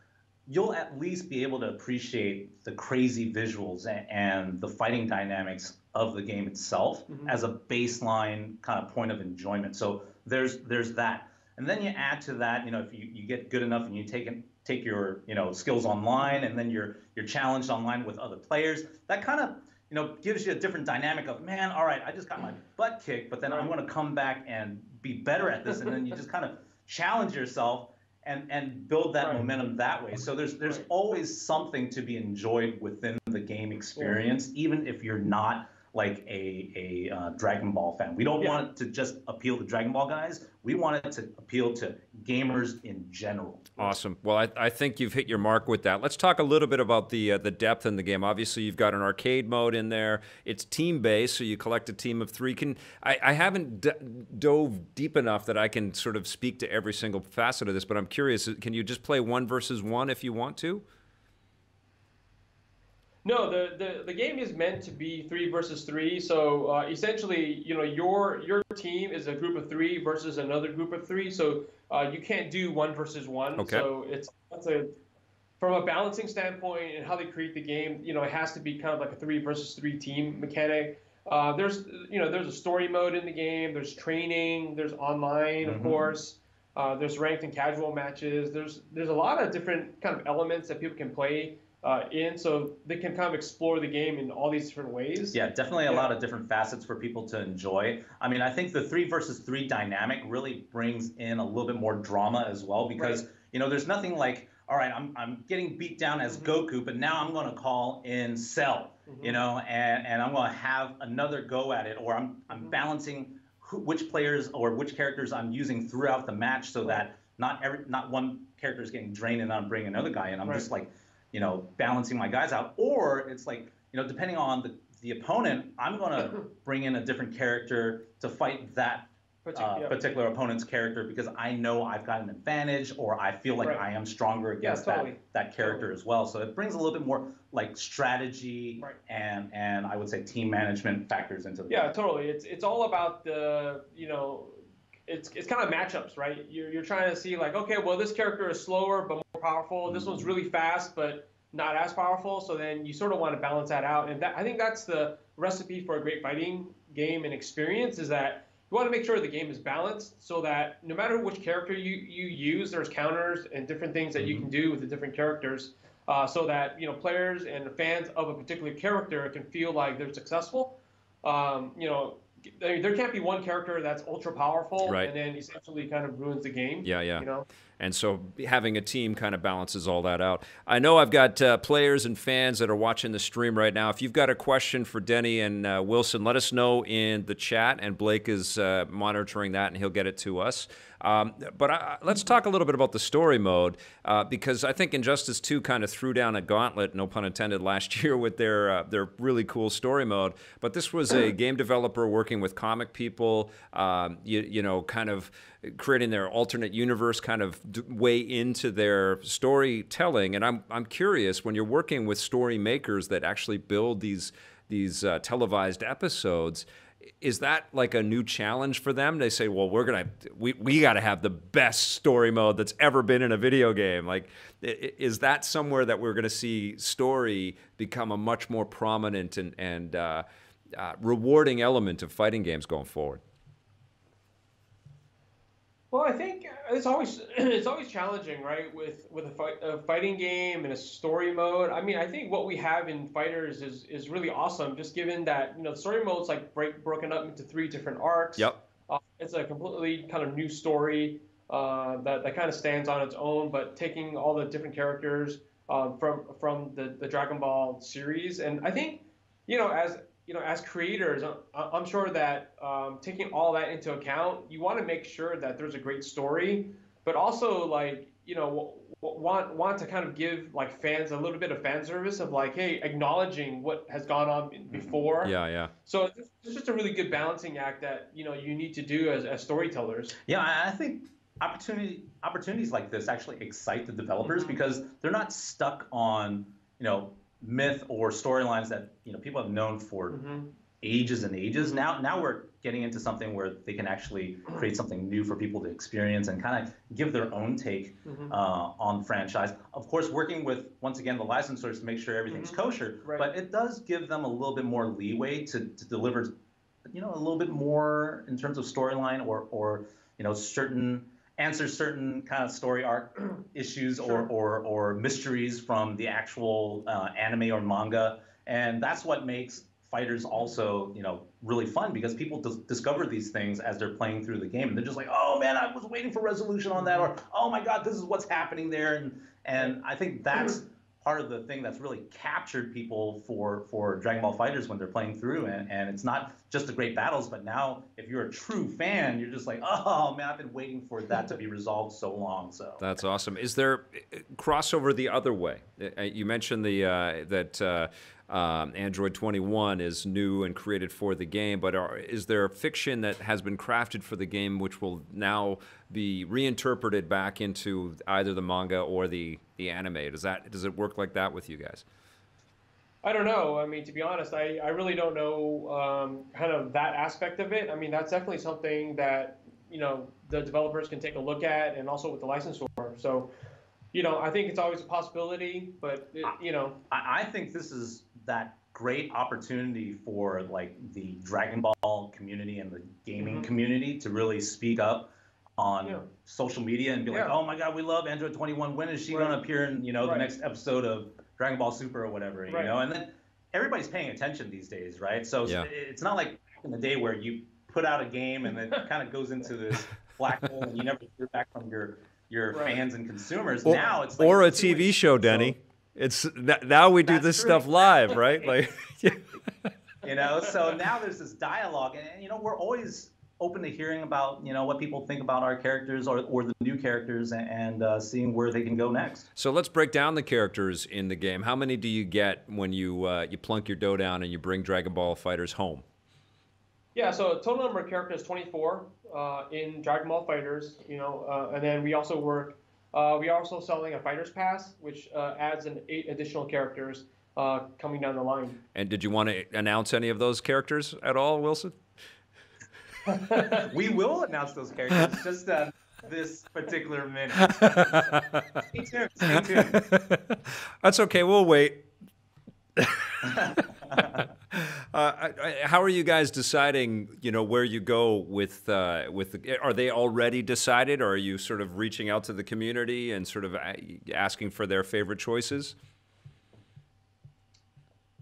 you'll at least be able to appreciate the crazy visuals and the fighting dynamics of the game itself as a baseline kind of point of enjoyment. So there's that. And then you add to that, you know, if you get good enough and you take your skills online, and then you're challenged online with other players, that kind of gives you a different dynamic of, man, all right, I just got my butt kicked, but then I'm going to come back and be better at this, and then you just kind of challenge yourself and build that momentum that way. So there's always something to be enjoyed within the game experience, even if you're not like a Dragon Ball fan. We don't want it to just appeal to Dragon Ball guys. We want it to appeal to gamers in general. Awesome. Well, I think you've hit your mark with that. Let's talk a little bit about the depth in the game. Obviously, you've got an arcade mode in there. It's team-based, so you collect a team of 3. I haven't dove deep enough that I can sort of speak to every single facet of this, but I'm curious, can you just play 1 versus 1 if you want to? No, the game is meant to be 3 versus 3. So essentially, you know, your team is a group of 3 versus another group of 3. So you can't do 1 versus 1. Okay. So from a balancing standpoint and how they create the game, you know, it has to be kind of like a 3 versus 3 team mechanic. There's a story mode in the game. There's training. There's online, of course. There's ranked and casual matches. There's a lot of different kind of elements that people can play so they can kind of explore the game in all these different ways. Yeah, definitely a lot of different facets for people to enjoy. I mean, I think the 3 versus 3 dynamic really brings in a little bit more drama as well, because you know, there's nothing like, all right, I'm getting beat down as Goku, but now I'm going to call in Cell, you know, and I'm going to have another go at it, or I'm balancing which players or which characters I'm using throughout the match, so that not one character is getting drained and I'm bringing another guy in. I'm just like, you know, balancing my guys out. Or it's like, you know, depending on the opponent, I'm going to bring in a different character to fight that particular opponent's character, because I know I've got an advantage, or I feel like I am stronger against that character as well. So it brings a little bit more like strategy and I would say team management factors into the game. Totally. It's all about the, you know, it's kind of matchups, right? You're trying to see like, okay, well, this character is slower but more powerful. This one's really fast but not as powerful. So then you sort of want to balance that out. And I think that's the recipe for a great fighting game and experience, is that you want to make sure the game is balanced, so that no matter which character you use, there's counters and different things that you can do with the different characters, so that, you know, players and fans of a particular character can feel like they're successful. You know, there can't be one character that's ultra powerful and then essentially kind of ruins the game. Yeah. You know? And so having a team kind of balances all that out. I know I've got players and fans that are watching the stream right now. If you've got a question for Denny and Wilson, let us know in the chat, and Blake is monitoring that, and he'll get it to us. But let's talk a little bit about the story mode, because I think Injustice 2 kind of threw down a gauntlet, no pun intended, last year with their really cool story mode. But this was a game developer working with comic people, you know, kind of creating their alternate universe kind of way into their storytelling. And I'm curious, when you're working with story makers that actually build these televised episodes, is that like a new challenge for them? They say, well, we got to have the best story mode that's ever been in a video game. Like, is that somewhere that we're going to see story become a much more prominent and rewarding element of fighting games going forward? Well, I think it's always challenging, right? With a fighting game and a story mode. I mean, I think what we have in Fighters is really awesome. Just given that, you know, the story mode's like broken up into 3 different arcs. Yep. It's a completely kind of new story that kind of stands on its own, but taking all the different characters from the Dragon Ball series. And I think, you know, as creators, I'm sure that taking all that into account, you want to make sure that there's a great story, but also, like, you know, want to kind of give like fans a little bit of fan service of like, hey, acknowledging what has gone on before. Yeah. So it's just a really good balancing act that, you know, you need to do as storytellers. Yeah, I think opportunities like this actually excite the developers, because they're not stuck on, you know, myth or storylines that, you know, people have known for ages and ages. Now we're getting into something where they can actually create something new for people to experience and kind of give their own take on the franchise. Of course, working with, once again, the licensors to make sure everything's kosher, but it does give them a little bit more leeway to deliver, you know, a little bit more in terms of storyline, or you know, answer certain kind of story arc issues or mysteries from the actual anime or manga. And that's what makes Fighters also, you know, really fun, because people discover these things as they're playing through the game, and they're just like, oh man, I was waiting for resolution on that, or oh my god, this is what's happening there. And I think that's part of the thing that's really captured people for Dragon Ball Fighters when they're playing through, and it's not just the great battles, but now if you're a true fan, you're just like, oh man, I've been waiting for that to be resolved so long. So that's awesome. Is there crossover the other way? You mentioned that Android 21 is new and created for the game, but is there fiction that has been crafted for the game which will now be reinterpreted back into either the manga or the anime? Does it work like that with you guys? I don't know. I mean, to be honest, I really don't know kind of that aspect of it. I mean, that's definitely something that, you know, the developers can take a look at, and also with the licensor. So, you know, I think it's always a possibility, but, you know. I think this is that great opportunity for, like, the Dragon Ball community and the gaming community to really speak up on social media and be like, oh my God, we love Android 21. When is she going to appear in, you know, the next episode of Dragon Ball Super or whatever, you know? And then everybody's paying attention these days, right? So it's not like back in the day where you put out a game and it kind of goes into this black hole and you never hear back from your fans and consumers. Now it's like, or a TV show, Denny. So, it's now we do this stuff live, right? Like, you know, so now there's this dialogue, and you know, we're always open to hearing about, you know, what people think about our characters or the new characters, and seeing where they can go next. So let's break down the characters in the game. How many do you get when you plunk your dough down and you bring Dragon Ball Fighters home? Yeah, so total number of characters 24 in Dragon Ball Fighters, you know, and then we are also selling a Fighters Pass, which adds 8 additional characters coming down the line. And did you want to announce any of those characters at all, Wilson? We will announce those characters, just this particular minute. Stay tuned, stay tuned. That's okay, we'll wait. How are you guys deciding, you know, where you go with are they already decided, or are you sort of reaching out to the community and sort of asking for their favorite choices?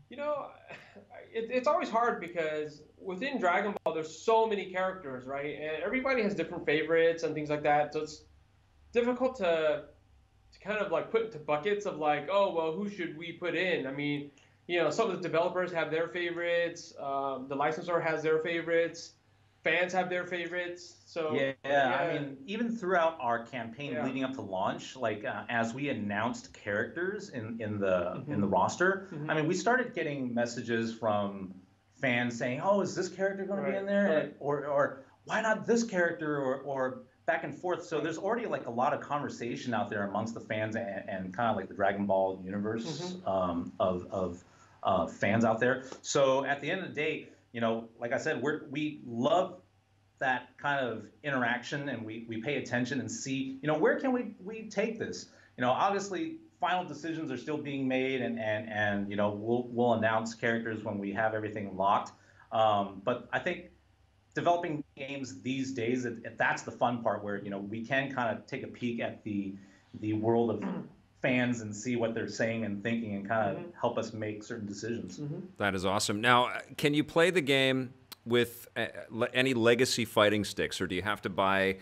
You know, it's always hard because within Dragon Ball, there's so many characters, right? And everybody has different favorites and things like that. So it's difficult to kind of like put into buckets of like, oh, well, who should we put in? I mean, you know, some of the developers have their favorites. The licensor has their favorites. Fans have their favorites. So I mean, even throughout our campaign leading up to launch, like as we announced characters in the roster, I mean, we started getting messages from fans saying, "Oh, is this character going to be in there?" Or why not this character? Or back and forth. So there's already like a lot of conversation out there amongst the fans and kind of like the Dragon Ball universe of fans out there. So at the end of the day, you know, like I said, we love that kind of interaction, and we pay attention and see, you know, where can we take this? You know, obviously final decisions are still being made, and you know, we'll announce characters when we have everything locked. But I think developing games these days, that's the fun part, where, you know, we can kind of take a peek at the world of fans and see what they're saying and thinking, and kind of help us make certain decisions. That is awesome. Now, can you play the game with any legacy fighting sticks, or do you have to buy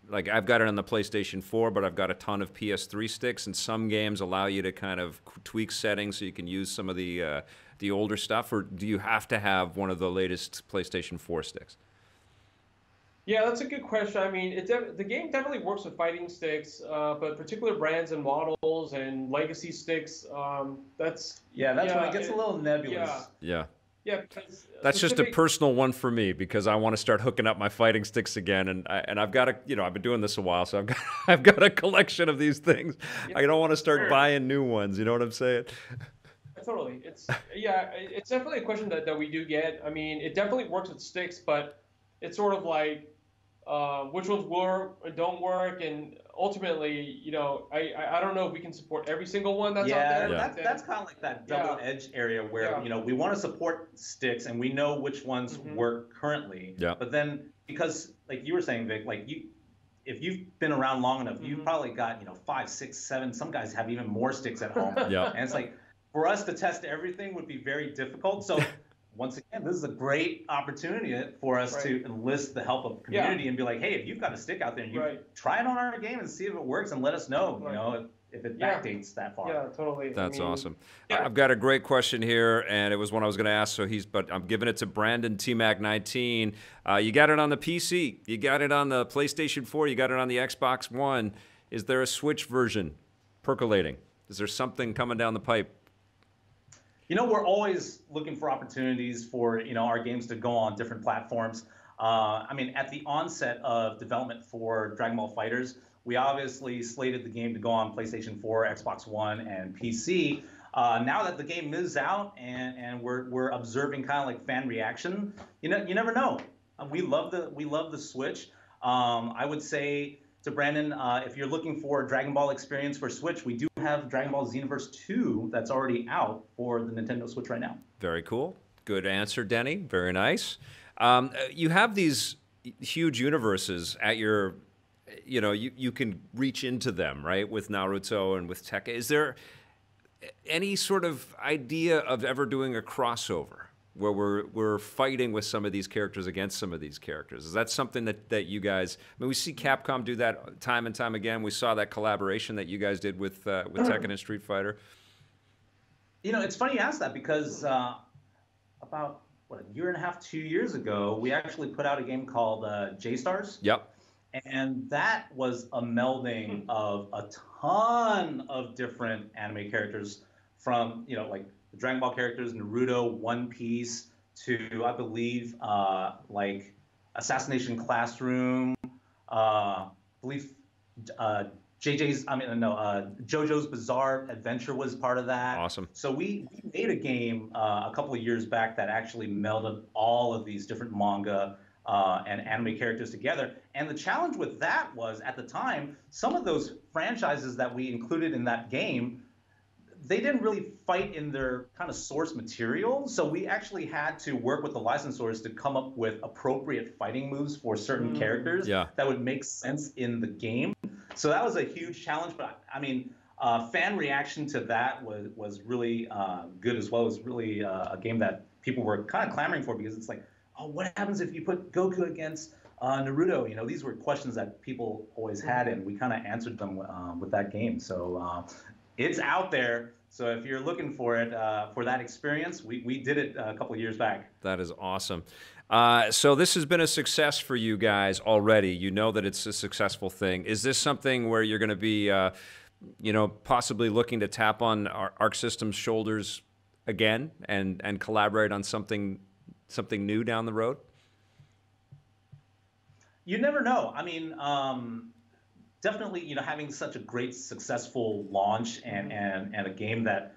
like I've got it on the PlayStation 4, but I've got a ton of PS3 sticks, and some games allow you to kind of tweak settings so you can use some of the older stuff, or do you have to have one of the latest PlayStation 4 sticks? Yeah, that's a good question. I mean, the game definitely works with fighting sticks, but particular brands and models and legacy sticks, that's when it gets a little nebulous. Yeah, because that's just a personal one for me, because I want to start hooking up my fighting sticks again, and I've got I've been doing this a while, so I've got a collection of these things. I don't want to start buying new ones. You know what I'm saying? Totally. It's definitely a question that we do get. I mean, it definitely works with sticks, but it's sort of like which ones work or don't work, and ultimately, you know, I don't know if we can support every single one that's out there. That's kind of like that double-edged area where, you know, we want to support sticks and we know which ones work currently. But then, because like you were saying, Vic, like if you've been around long enough, you've probably got, you know, 5, 6, 7. Some guys have even more sticks at home. And it's like, for us to test everything would be very difficult. So once again, this is a great opportunity for us to enlist the help of the community and be like, hey, if you've got a stick out there, and you try it on our game and see if it works, and let us know. You know, if it backdates that far. Yeah, totally. That's awesome. Yeah. I've got a great question here, and it was one I was going to ask, but I'm giving it to Brandon T-Mac19. You got it on the PC, you got it on the PlayStation 4, you got it on the Xbox One. Is there a Switch version percolating? Is there something coming down the pipe? You know, we're always looking for opportunities for, you know, our games to go on different platforms. I mean, at the onset of development for Dragon Ball FighterZ, we obviously slated the game to go on PlayStation 4, Xbox One, and PC. Now that the game is out and we're observing kind of like fan reaction, you never know. We love the Switch. I would say to Brandon, if you're looking for a Dragon Ball experience for Switch, we do have Dragon Ball Xenoverse 2 that's already out for the Nintendo Switch right now. Very cool. Good answer, Denny. Very nice. You have these huge universes at your, you know, you can reach into them, right, with Naruto and with Tekka. Is there any sort of idea of ever doing a crossover where we're fighting with some of these characters against some of these characters? Is that something that you guys, I mean, we see Capcom do that time and time again. We saw that collaboration that you guys did with Tekken and Street Fighter. You know, it's funny you ask that because about, what, a year and a half, 2 years ago, we actually put out a game called J-Stars. Yep. And that was a melding of a ton of different anime characters from, you know, like the Dragon Ball characters, Naruto, One Piece, to, I believe, like Assassination Classroom, I believe JoJo's Bizarre Adventure was part of that. Awesome. So we made a game a couple of years back that actually melded all of these different manga and anime characters together. And the challenge with that was, at the time, some of those franchises that we included in that game, they didn't really fight in their kind of source material. So we actually had to work with the licensors to come up with appropriate fighting moves for certain characters that would make sense in the game. So that was a huge challenge. But I mean, fan reaction to that was really good as well. It was really a game that people were kind of clamoring for, because it's like, oh, what happens if you put Goku against Naruto? You know, these were questions that people always had, and we kind of answered them with that game. So it's out there. So if you're looking for it, for that experience, we did it a couple of years back. That is awesome. So this has been a success for you guys already. You know that it's a successful thing. Is this something where you're going to be, you know, possibly looking to tap on Arc System's shoulders again and collaborate on something new down the road? You never know. I mean, definitely, you know, having such a great successful launch and a game that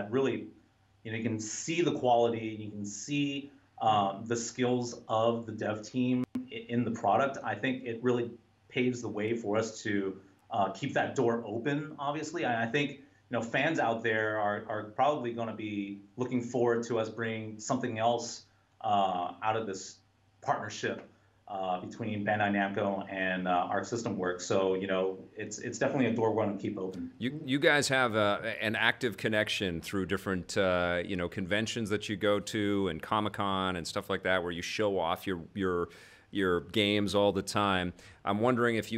really, you know, you can see the quality, you can see the skills of the dev team in the product. I think it really paves the way for us to keep that door open, obviously. And I think, you know, fans out there are probably going to be looking forward to us bringing something else out of this partnership between Bandai Namco and Arc System Works. So, you know, it's definitely a door we're going to keep open. You guys have an active connection through different you know, conventions that you go to and Comic-Con and stuff like that, where you show off your games all the time. I'm wondering if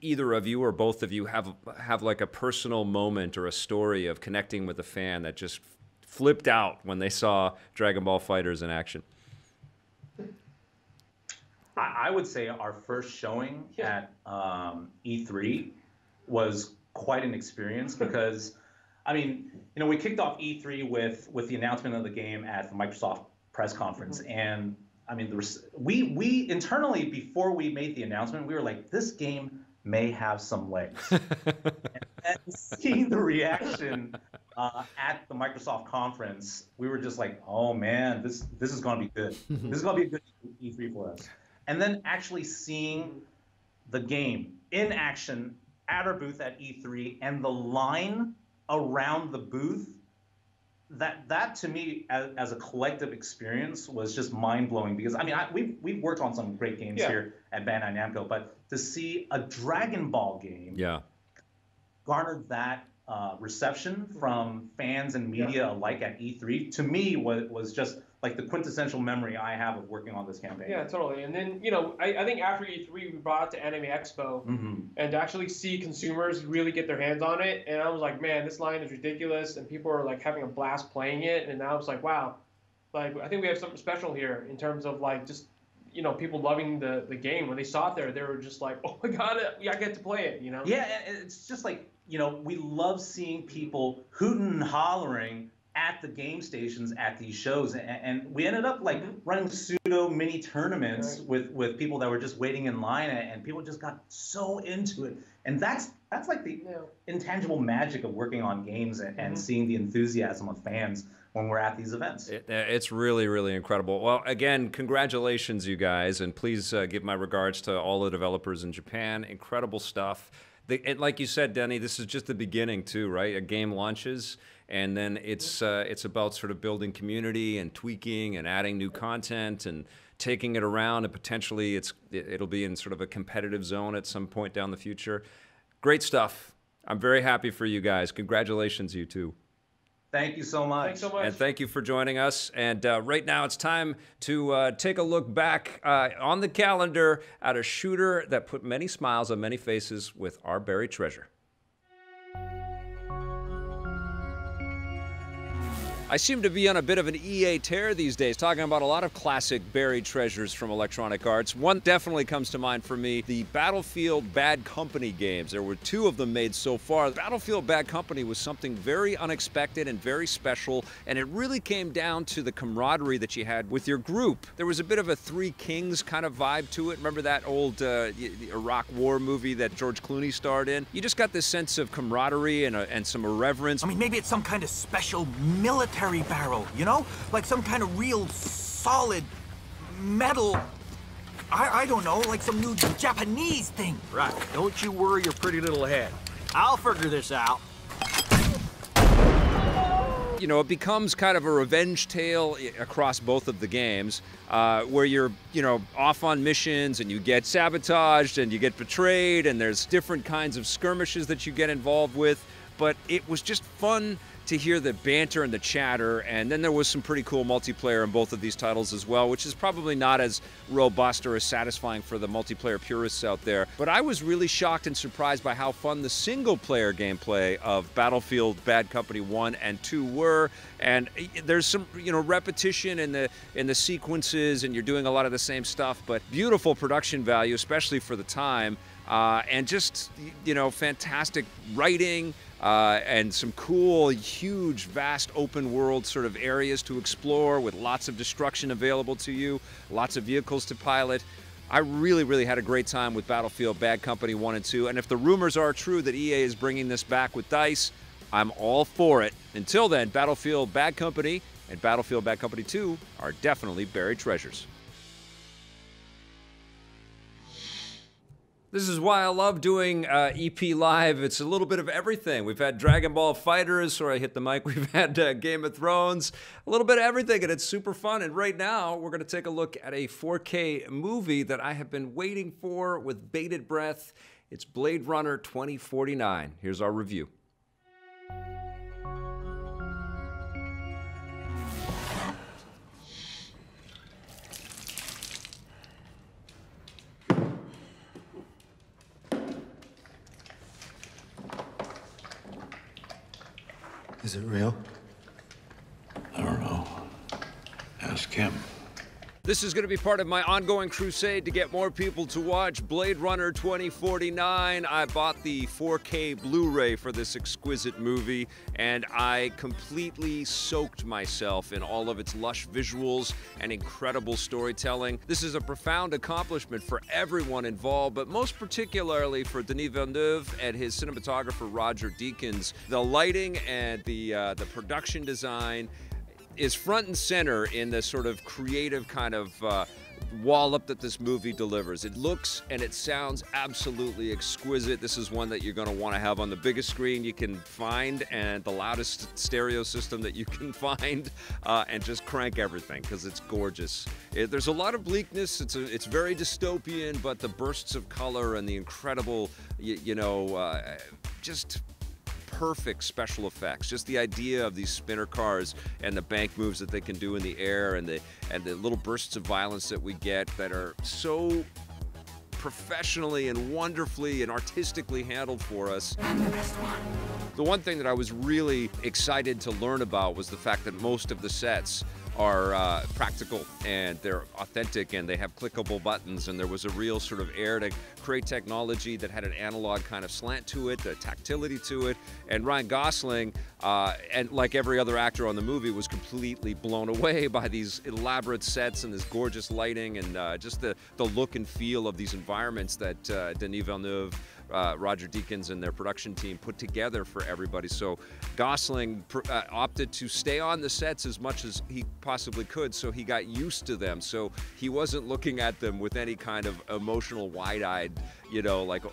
either of you or both of you have like a personal moment or a story of connecting with a fan that just flipped out when they saw Dragon Ball FighterZ in action. I would say our first showing at E3 was quite an experience, because, I mean, you know, we kicked off E3 with the announcement of the game at the Microsoft press conference, and I mean, we internally, before we made the announcement, we were like, this game may have some legs. And seeing the reaction at the Microsoft conference, we were just like, oh man, this is going to be good. This is going to be a good E3 for us. And then actually seeing the game in action at our booth at E3 and the line around the booth, that to me as a collective experience was just mind-blowing. Because I mean, we've worked on some great games here at Bandai Namco, but to see a Dragon Ball game garner that reception from fans and media alike at E3, to me, was just like the quintessential memory I have of working on this campaign. Yeah, totally. And then, you know, I think after E3, we brought it to Anime Expo, and to actually see consumers really get their hands on it, and I was like, man, this line is ridiculous, and people are like having a blast playing it, and I was like, wow, like I think we have something special here in terms of like just, you know, people loving the game. When they saw it there, they were just like, oh my god, I get to play it, you know? Yeah, and it's just like, you know, we love seeing people hooting and hollering at the game stations at these shows, and we ended up like running pseudo mini tournaments with people that were just waiting in line, and people just got so into it. And that's like the intangible magic of working on games and seeing the enthusiasm of fans when we're at these events. It's really, really incredible. Well, again, congratulations, you guys, and please give my regards to all the developers in Japan. Incredible stuff. And like you said, Denny, this is just the beginning too, right? A game launches, and then it's about sort of building community and tweaking and adding new content and taking it around, and potentially it'll be in sort of a competitive zone at some point down the future. Great stuff. I'm very happy for you guys. Congratulations, you two. Thank you so much. Thanks so much. And thank you for joining us. And right now it's time to take a look back on the calendar at a shooter that put many smiles on many faces with our buried treasure. I seem to be on a bit of an EA tear these days, talking about a lot of classic buried treasures from Electronic Arts. One definitely comes to mind for me, the Battlefield Bad Company games. There were 2 of them made so far. Battlefield Bad Company was something very unexpected and very special, and it really came down to the camaraderie that you had with your group. There was a bit of a Three Kings kind of vibe to it. Remember that old Iraq War movie that George Clooney starred in? You just got this sense of camaraderie and some irreverence. I mean, maybe it's some kind of special military barrel, you know? Like some kind of real solid metal, I don't know, like some new Japanese thing. Right. Don't you worry your pretty little head. I'll figure this out. You know, it becomes kind of a revenge tale across both of the games, where you're, you know, off on missions and you get sabotaged and you get betrayed, and there's different kinds of skirmishes that you get involved with. But it was just fun to hear the banter and the chatter, and then there was some pretty cool multiplayer in both of these titles as well, which is probably not as robust or as satisfying for the multiplayer purists out there. But I was really shocked and surprised by how fun the single-player gameplay of Battlefield Bad Company 1 and 2 were, and there's some, you know, repetition in the sequences, and you're doing a lot of the same stuff, but beautiful production value, especially for the time, and just, you know, fantastic writing, and some cool, huge, vast open world sort of areas to explore with lots of destruction available to you, lots of vehicles to pilot. I really, really had a great time with Battlefield Bad Company 1 and 2, and if the rumors are true that EA is bringing this back with DICE, I'm all for it. Until then, Battlefield Bad Company and Battlefield Bad Company 2 are definitely buried treasures. This is why I love doing EP Live. It's a little bit of everything. We've had Dragon Ball FighterZ, sorry I hit the mic. We've had Game of Thrones, a little bit of everything, and it's super fun. And right now, we're going to take a look at a 4K movie that I have been waiting for with bated breath. It's Blade Runner 2049. Here's our review. Is it real? I don't know. Ask him. This is going to be part of my ongoing crusade to get more people to watch Blade Runner 2049. I bought the 4K Blu-ray for this exquisite movie, and I completely soaked myself in all of its lush visuals and incredible storytelling. This is a profound accomplishment for everyone involved, but most particularly for Denis Villeneuve and his cinematographer Roger Deakins. The lighting and the production design is front and center in the sort of creative kind of wallop that this movie delivers. It looks and it sounds absolutely exquisite. This is one that you're going to want to have on the biggest screen you can find and the loudest stereo system that you can find, and just crank everything because it's gorgeous. There's a lot of bleakness. It's very dystopian, but the bursts of color and the incredible, just perfect special effects. Just the idea of these spinner cars and the bank moves that they can do in the air, and the little bursts of violence that we get that are so professionally and wonderfully and artistically handled for us. I'm the best one. The one thing that I was really excited to learn about was the fact that most of the sets are practical and they're authentic and they have clickable buttons, and there was a real sort of air to create technology that had an analog kind of slant to it, a tactility to it. And Ryan Gosling, and like every other actor on the movie, was completely blown away by these elaborate sets and this gorgeous lighting and just the look and feel of these environments that Denis Villeneuve, Roger Deakins and their production team put together for everybody. So Gosling opted to stay on the sets as much as he possibly could, so he got used to them. So he wasn't looking at them with any kind of emotional, wide-eyed, you know, like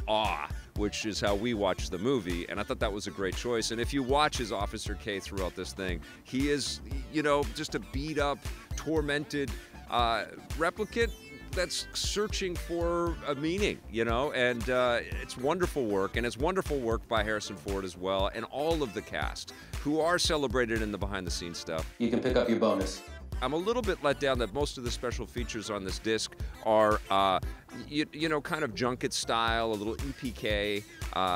awe, which is how we watch the movie. And I thought that was a great choice. And if you watch his Officer K throughout this thing, he is, you know, just a beat-up, tormented replicant that's searching for a meaning, you know, and it's wonderful work, and it's wonderful work by Harrison Ford as well, and all of the cast, who are celebrated in the behind-the-scenes stuff. You can pick up your bonus. I'm a little bit let down that most of the special features on this disc are, you know, kind of junket style, a little EPK,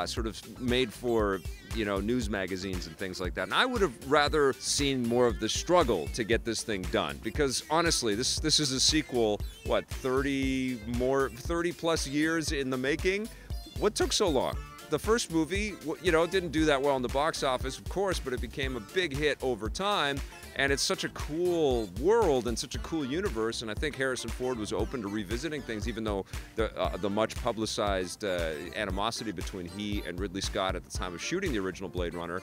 sort of made for, you know, news magazines and things like that. And I would have rather seen more of the struggle to get this thing done, because honestly, this is a sequel, what, 30 plus years in the making? What took so long? The first movie, you know, didn't do that well in the box office, of course, but it became a big hit over time. And it's such a cool world and such a cool universe, and I think Harrison Ford was open to revisiting things, even though the much publicized animosity between he and Ridley Scott at the time of shooting the original Blade Runner.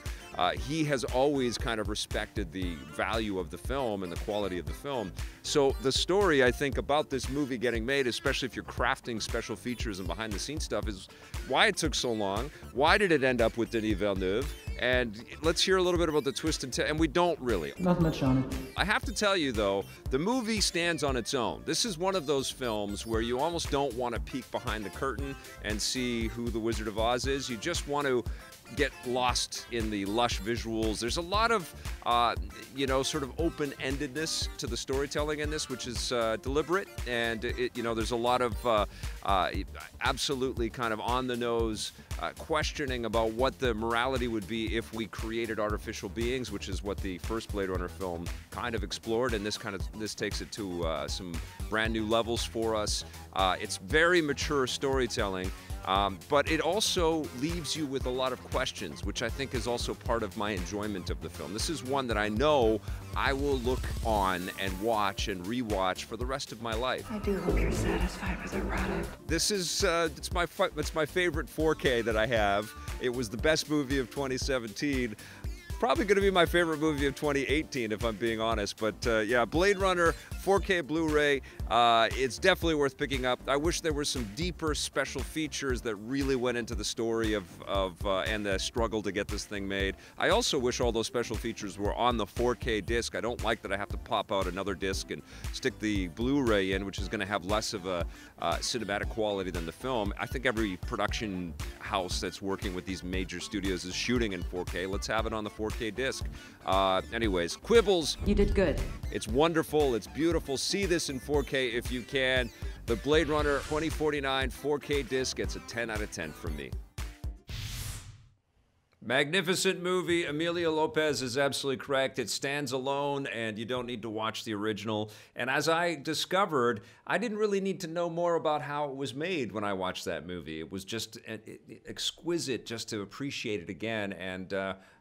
He has always kind of respected the value of the film and the quality of the film. So the story, I think, about this movie getting made, especially if you're crafting special features and behind-the-scenes stuff, is why it took so long. Why did it end up with Denis Villeneuve? And let's hear a little bit about the twist and we don't really. Not much on it. I have to tell you, though, the movie stands on its own. This is one of those films where you almost don't want to peek behind the curtain and see who the Wizard of Oz is. You just want to get lost in the lush visuals. There's a lot of, you know, sort of open-endedness to the storytelling in this, which is deliberate, and you know, there's a lot of absolutely kind of on-the-nose questioning about what the morality would be if we created artificial beings, which is what the first Blade Runner film kind of explored, and this takes it to some brand new levels for us. It's very mature storytelling. But it also leaves you with a lot of questions, which I think is also part of my enjoyment of the film. This is one that I know I will look on and watch and rewatch for the rest of my life. I do hope you're satisfied with our product. This is it's my favorite 4K that I have. It was the best movie of 2017. Probably going to be my favorite movie of 2018, if I'm being honest. But yeah, Blade Runner 4K Blu-ray, it's definitely worth picking up. I wish there were some deeper special features that really went into the story of and the struggle to get this thing made. I also wish all those special features were on the 4K disc. I don't like that I have to pop out another disc and stick the Blu-ray in, which is going to have less of a cinematic quality than the film. I think every production house that's working with these major studios is shooting in 4K. Let's have it on the 4K disc. Anyways, quibbles. You did good. It's wonderful. It's beautiful. See this in 4K if you can. The Blade Runner 2049 4K disc gets a 10 out of 10 from me. Magnificent movie. Emilio Lopez is absolutely correct. It stands alone, and you don't need to watch the original. And as I discovered, I didn't really need to know more about how it was made when I watched that movie. It was just exquisite just to appreciate it again. And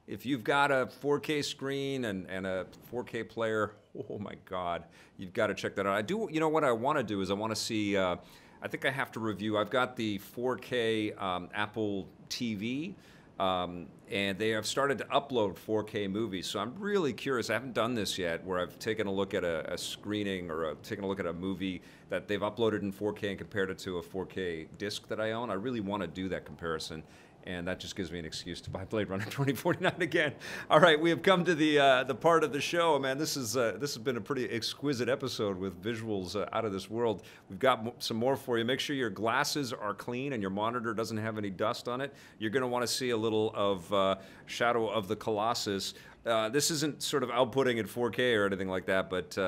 if you've got a 4K screen and a 4K player, oh my God, you've got to check that out. You know what I want to do is I want to see, I think I have to review, I've got the 4K Apple TV. And they have started to upload 4K movies, so I'm really curious. I haven't done this yet, where I've taken a look at a screening or taken a look at a movie that they've uploaded in 4K and compared it to a 4K disc that I own. I really want to do that comparison. And that just gives me an excuse to buy Blade Runner 2049 again. All right, we have come to the part of the show, man. This has been a pretty exquisite episode with visuals out of this world. We've got some more for you. Make sure your glasses are clean and your monitor doesn't have any dust on it. You're going to want to see a little of Shadow of the Colossus. This isn't sort of outputting in 4K or anything like that, but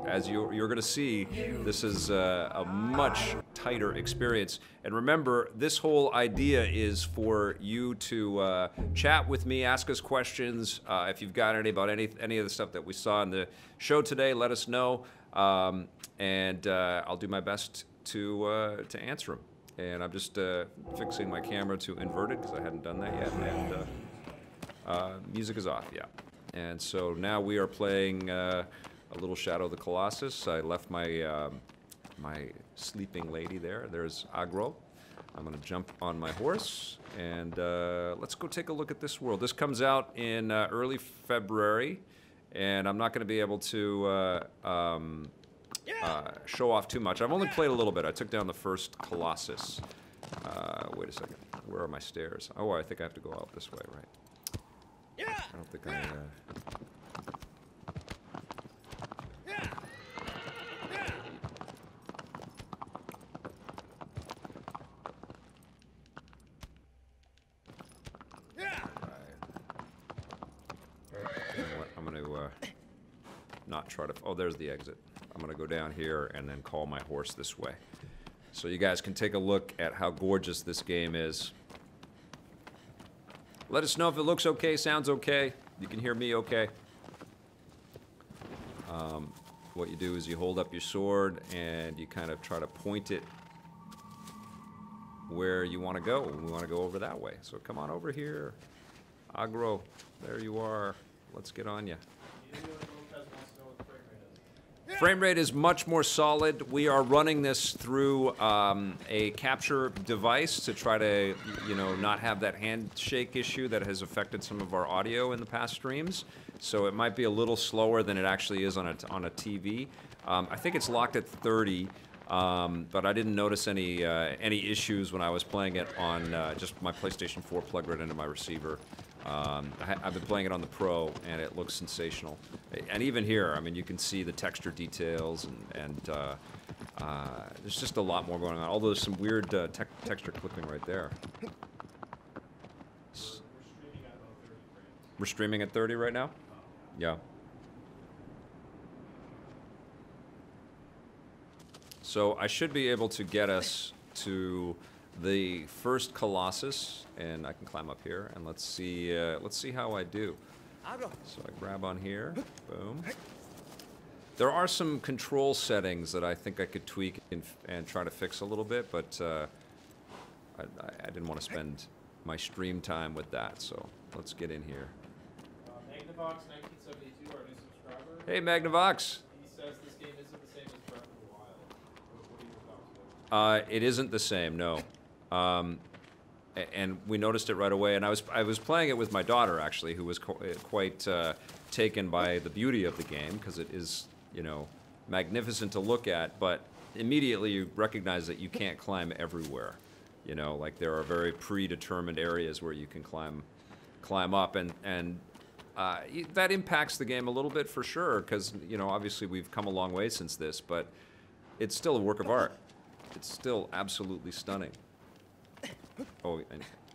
as you're going to see, this is a much tighter experience. And remember, this whole idea is for you to chat with me, ask us questions. If you've got any about any of the stuff that we saw in the show today, let us know, and I'll do my best to answer them. And I'm just fixing my camera to invert it because I hadn't done that yet. And music is off, yeah. And so now we are playing a little Shadow of the Colossus. I left my my sleeping lady there. There's Agro. I'm gonna jump on my horse and let's go take a look at this world. This comes out in early February, and I'm not gonna be able to show off too much. I've only played a little bit. I took down the first Colossus. Wait a second. Where are my stairs? Oh, I think I have to go out this way, right? I don't think I... I'm going to not try to... Oh, there's the exit. I'm going to go down here and then call my horse this way. So you guys can take a look at how gorgeous this game is. Let us know if it looks okay, sounds okay. You can hear me okay. What you do is you hold up your sword and you kind of try to point it where you want to go. We want to go over that way. So come on over here. Agro, there you are. Let's get on you. Frame rate is much more solid. We are running this through a capture device to try to, you know, not have that handshake issue that has affected some of our audio in the past streams. So it might be a little slower than it actually is on a TV. I think it's locked at 30, but I didn't notice any issues when I was playing it on just my PlayStation 4 plugged right into my receiver. I've been playing it on the Pro, and it looks sensational. And even here, I mean, you can see the texture details, and there's just a lot more going on. Although there's some weird texture clipping right there. We're streaming at 30 right now? Yeah. So I should be able to get us to the first Colossus, and I can climb up here, and let's see how I do. So I grab on here, boom. There are some control settings that I think I could tweak and try to fix a little bit, but I didn't want to spend my stream time with that, so let's get in here. Magnavox 1972, our new subscriber. Hey, Magnavox. He says this game isn't the same as Breath of the Wild. What are your thoughts about it? It isn't the same, no. And we noticed it right away. And I was playing it with my daughter, actually, who was quite taken by the beauty of the game, because it is, you know, magnificent to look at. But immediately you recognize that you can't climb everywhere. You know, like there are very predetermined areas where you can climb up, and that impacts the game a little bit for sure, because, you know, obviously we've come a long way since this, but it's still a work of art. It's still absolutely stunning. Oh,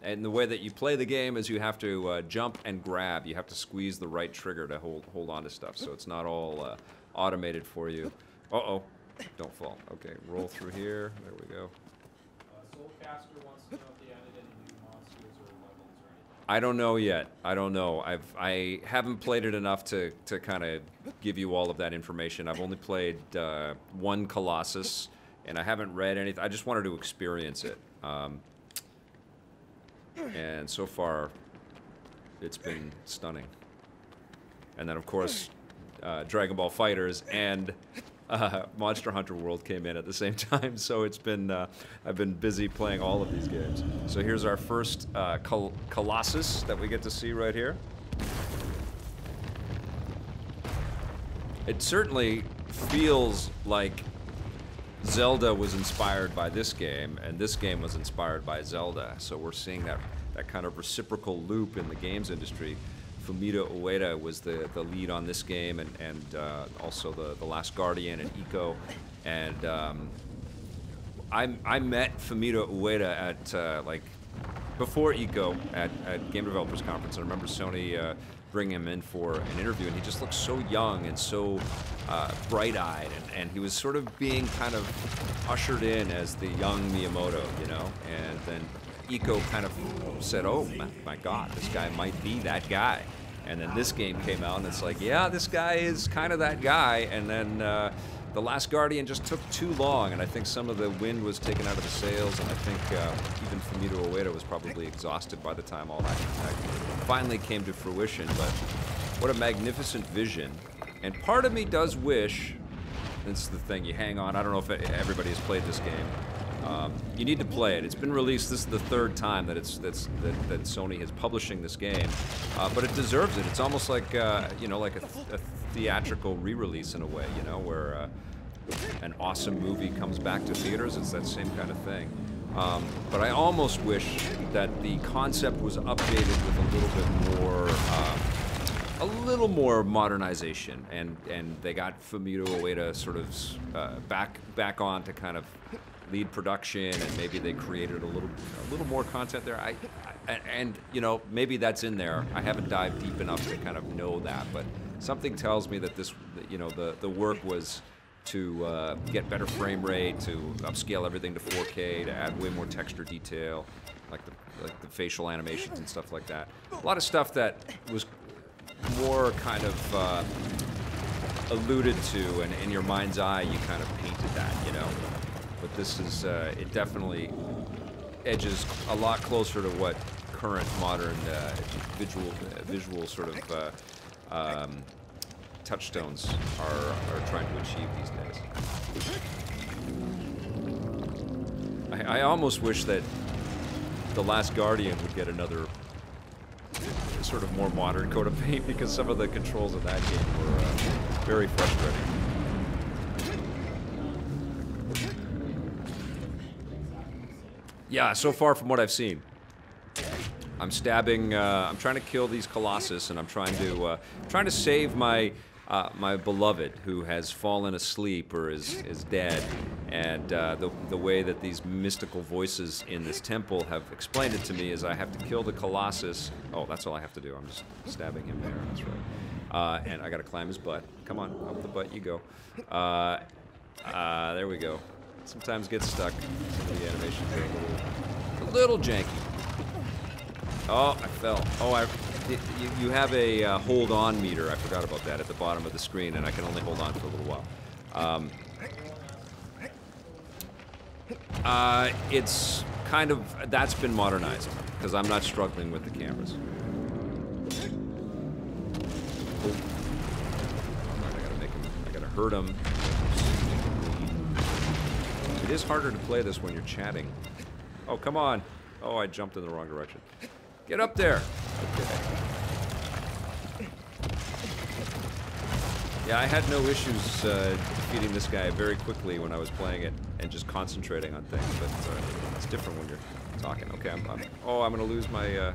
and the way that you play the game is you have to jump and grab. You have to squeeze the right trigger to hold on to stuff, so it's not all automated for you. Uh-oh, don't fall. Okay, roll through here. There we go. Soulcaster wants to know if they added any new monsters or levels or anything. I don't know yet. I don't know. I haven't played it enough to kind of give you all of that information. I've only played one Colossus, and I haven't read anything. I just wanted to experience it. And so far, it's been stunning. And then, of course, Dragon Ball FighterZ and Monster Hunter World came in at the same time. So it's been I've been busy playing all of these games. So here's our first Colossus that we get to see right here. It certainly feels like Zelda was inspired by this game, and this game was inspired by Zelda. So we're seeing that kind of reciprocal loop in the games industry. Fumito Ueda was the lead on this game, and also the Last Guardian and Ico. And I met Fumito Ueda at like before Ico at Game Developers Conference. I remember Sony bringing him in for an interview, and he just looked so young and so bright-eyed, and he was sort of being kind of ushered in as the young Miyamoto, you know. And then Ico kind of said, "Oh my God, this guy might be that guy." And then this game came out, and it's like, yeah, this guy is kind of that guy. And then The Last Guardian just took too long, and I think some of the wind was taken out of the sails, and I think even Fumito Ueda was probably exhausted by the time all that finally came to fruition. But what a magnificent vision. And part of me does wish, this is the thing, you hang on, I don't know if everybody has played this game. You need to play it. It's been released. This is the third time that that Sony is publishing this game, but it deserves it. It's almost like you know, like a theatrical re-release in a way. You know, where an awesome movie comes back to theaters. It's that same kind of thing. But I almost wish that the concept was updated with a little more modernization, and they got Fumito Ueda sort of back on to kind of lead production, and maybe they created a little more content there. And you know, maybe that's in there. I haven't dived deep enough to kind of know that, but something tells me that this, you know, the work was to get better frame rate, to upscale everything to 4K, to add way more texture detail, like the facial animations and stuff like that. A lot of stuff that was more kind of alluded to, and in your mind's eye, you kind of painted that, you know. But this is, it definitely edges a lot closer to what current modern visual sort of touchstones are trying to achieve these days. I almost wish that The Last Guardian would get another sort of more modern coat of paint, because some of the controls of that game were very frustrating. Yeah, so far from what I've seen, I'm stabbing. I'm trying to kill these Colossus, and I'm trying to save my my beloved, who has fallen asleep or is dead. And the way that these mystical voices in this temple have explained it to me is I have to kill the Colossus. Oh, that's all I have to do. I'm just stabbing him there. That's right. And I got to climb his butt. Come on, up the butt you go. There we go. Sometimes gets stuck. Some of the animations are a little janky. Oh, I fell. Oh, you have a hold-on meter. I forgot about that at the bottom of the screen, and I can only hold on for a little while. It's kind of, that's been modernized, because I'm not struggling with the cameras. Oh. I gotta hurt him. It is harder to play this when you're chatting. Oh, come on. Oh, I jumped in the wrong direction. Get up there. Okay. Yeah, I had no issues defeating this guy very quickly when I was playing it and just concentrating on things, but it's different when you're talking. Okay, I'm gonna lose my,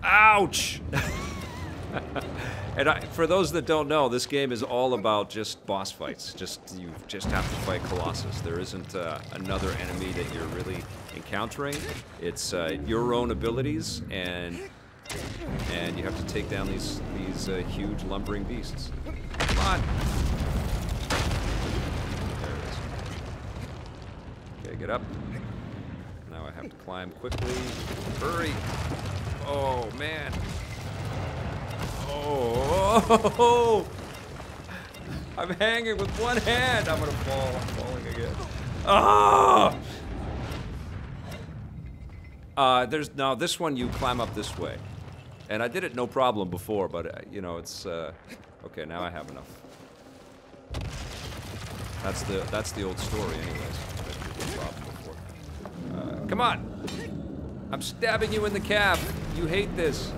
Ouch! And for those that don't know, this game is all about just boss fights. You just have to fight Colossus. There isn't another enemy that you're really encountering. It's your own abilities, and you have to take down these huge lumbering beasts. Come on! There it is. Okay, get up. Now I have to climb quickly. Hurry! Oh man! Oh, I'm hanging with one hand. I'm gonna fall. I'm falling again. Oh! Now this one you climb up this way, and I did it no problem before, but you know, it's okay. Now I have enough. That's the old story, anyways. I did no problem before. Come on! I'm stabbing you in the calf. You hate this.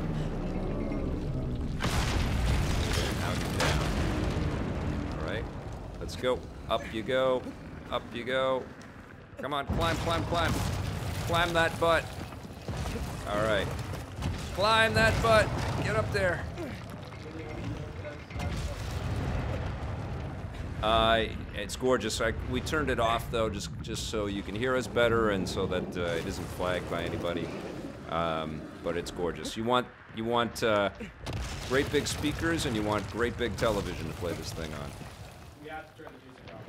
Let's go. Up you go. Up you go. Come on, climb, climb, climb. Climb that butt. All right. Climb that butt. Get up there. It's gorgeous. We turned it off though, just so you can hear us better and so that it isn't flagged by anybody. But it's gorgeous. You want great big speakers and you want great big television to play this thing on. We have to turn the music off.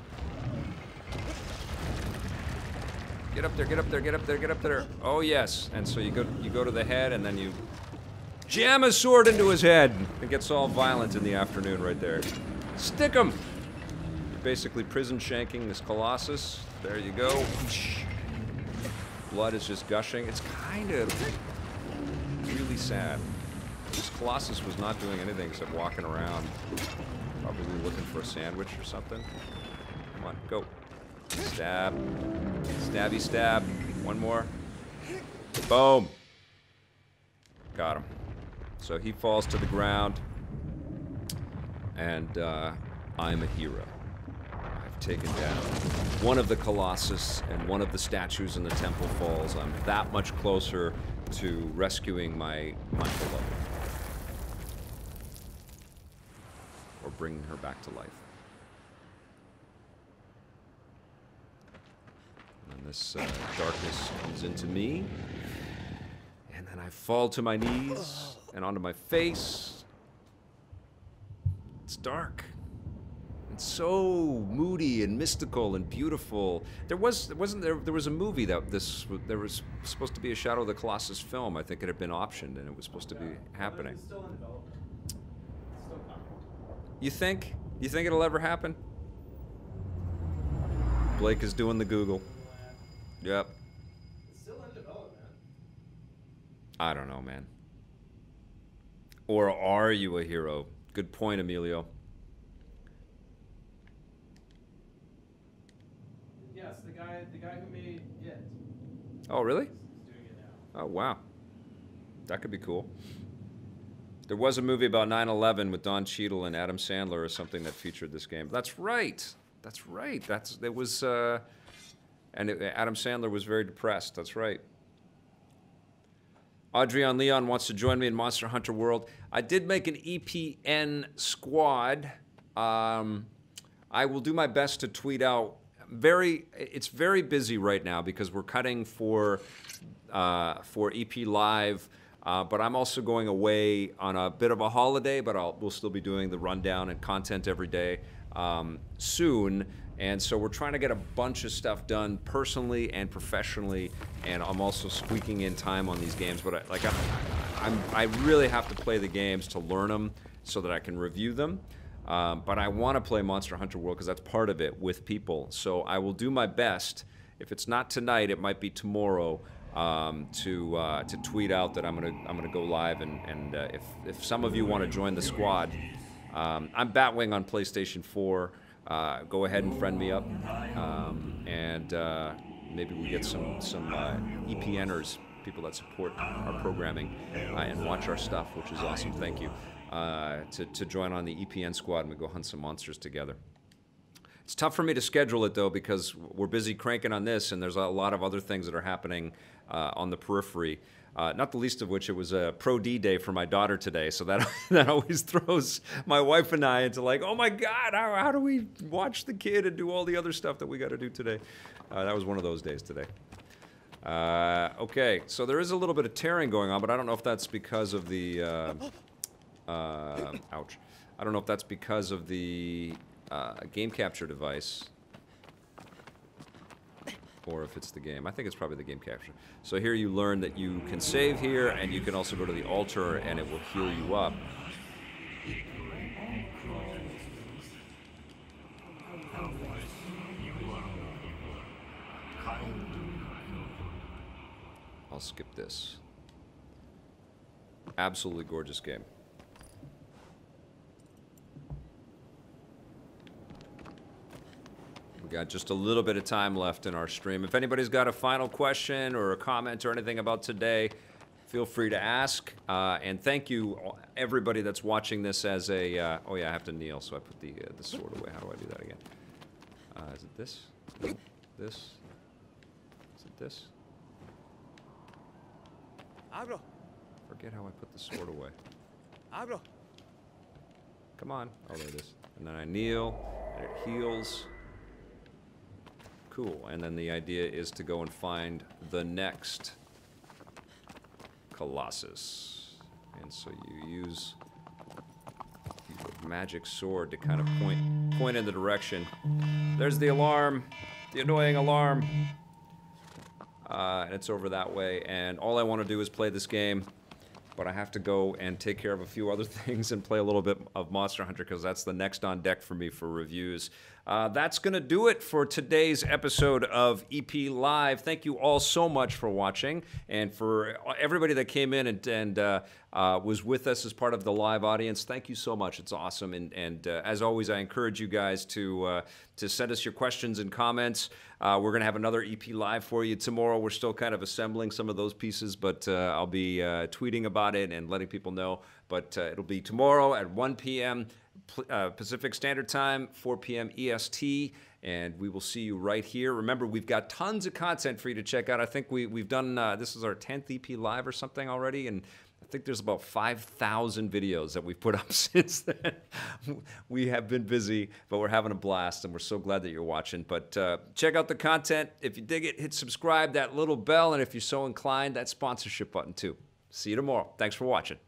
Get up there, get up there, get up there, get up there. Oh yes. And so you go to the head and then you jam a sword into his head. It gets all violent in the afternoon right there. Stick him. You're basically prison shanking this Colossus. There you go. Blood is just gushing. It's kind of really sad. This Colossus was not doing anything except walking around, probably looking for a sandwich or something. Come on, go. Stab. Stabby stab. One more. Boom. Got him. So he falls to the ground. And I'm a hero. I've taken down one of the Colossus and one of the statues in the temple falls. I'm that much closer to rescuing my beloved. Or bringing her back to life. And this darkness comes into me. And then I fall to my knees and onto my face. It's dark. It's so moody and mystical and beautiful. There was a movie that there was supposed to be a Shadow of the Colossus film. I think it had been optioned and it was supposed to be happening. It's still in development. It's still coming. You think? You think it'll ever happen? Blake is doing the Google. Yep. It's still in development. I don't know, man. Or are you a hero? Good point, Emilio. Yes, the guy who made it. Oh, really? Is doing it now. Oh, wow. That could be cool. There was a movie about 9/11 with Don Cheadle and Adam Sandler or something that featured this game. That's right. That's right. It was, Adam Sandler was very depressed. That's right. Adrian Leon wants to join me in Monster Hunter World. I did make an EPN squad. I will do my best to tweet out. It's very busy right now because we're cutting for EP Live. But I'm also going away on a bit of a holiday, but we'll still be doing the rundown and content every day soon. And so we're trying to get a bunch of stuff done personally and professionally, and I'm also squeaking in time on these games. But I really have to play the games to learn them so that I can review them. But I want to play Monster Hunter World because that's part of it with people. So I will do my best. If it's not tonight, it might be tomorrow. To tweet out that I'm gonna go live, and if some of you want to join the squad, I'm Batwing on PlayStation 4. Go ahead and friend me up, and maybe we get some EPNers, people that support our programming and watch our stuff, which is awesome. Thank you. To join on the EPN squad and we go hunt some monsters together. It's tough for me to schedule it though because we're busy cranking on this, and there's a lot of other things that are happening on the periphery. Not the least of which, it was a Pro D day for my daughter today, so that always throws my wife and I into like, oh my God, how do we watch the kid and do all the other stuff that we got to do today? That was one of those days today. Okay, so there is a little bit of tearing going on, but I don't know if that's because of the ouch. I don't know if that's because of the game capture device, or if it's the game. I think it's probably the game capture. So here you learn that you can save here, and you can also go to the altar, and it will heal you up. I'll skip this. Absolutely gorgeous game. We got just a little bit of time left in our stream. If anybody's got a final question or a comment or anything about today, feel free to ask. And thank you, everybody that's watching this as a... oh yeah, I have to kneel, so I put the sword away. How do I do that again? Is it this? This? Is it this? Abro. Forget how I put the sword away. Abro. Come on. Oh, there it is. And then I kneel, and it heals. Cool. And then the idea is to go and find the next Colossus. And so you use a magic sword to kind of point in the direction. There's the alarm, the annoying alarm. And it's over that way. And all I want to do is play this game. But I have to go and take care of a few other things and play a little bit of Monster Hunter because that's the next on deck for me for reviews. That's going to do it for today's episode of EP Live. Thank you all so much for watching and for everybody that came in and was with us as part of the live audience. Thank you so much. It's awesome. And as always, I encourage you guys to send us your questions and comments. We're going to have another EP Live for you tomorrow. We're still kind of assembling some of those pieces, but I'll be tweeting about it and letting people know. But it'll be tomorrow at 1 p.m. Pacific Standard Time, 4 p.m. EST, and we will see you right here. Remember, we've got tons of content for you to check out. I think we've done, this is our 10th EP Live or something already, and I think there's about 5,000 videos that we've put up since then. We have been busy, but we're having a blast, and we're so glad that you're watching. But check out the content. If you dig it, hit subscribe, that little bell, and if you're so inclined, that sponsorship button too. See you tomorrow. Thanks for watching.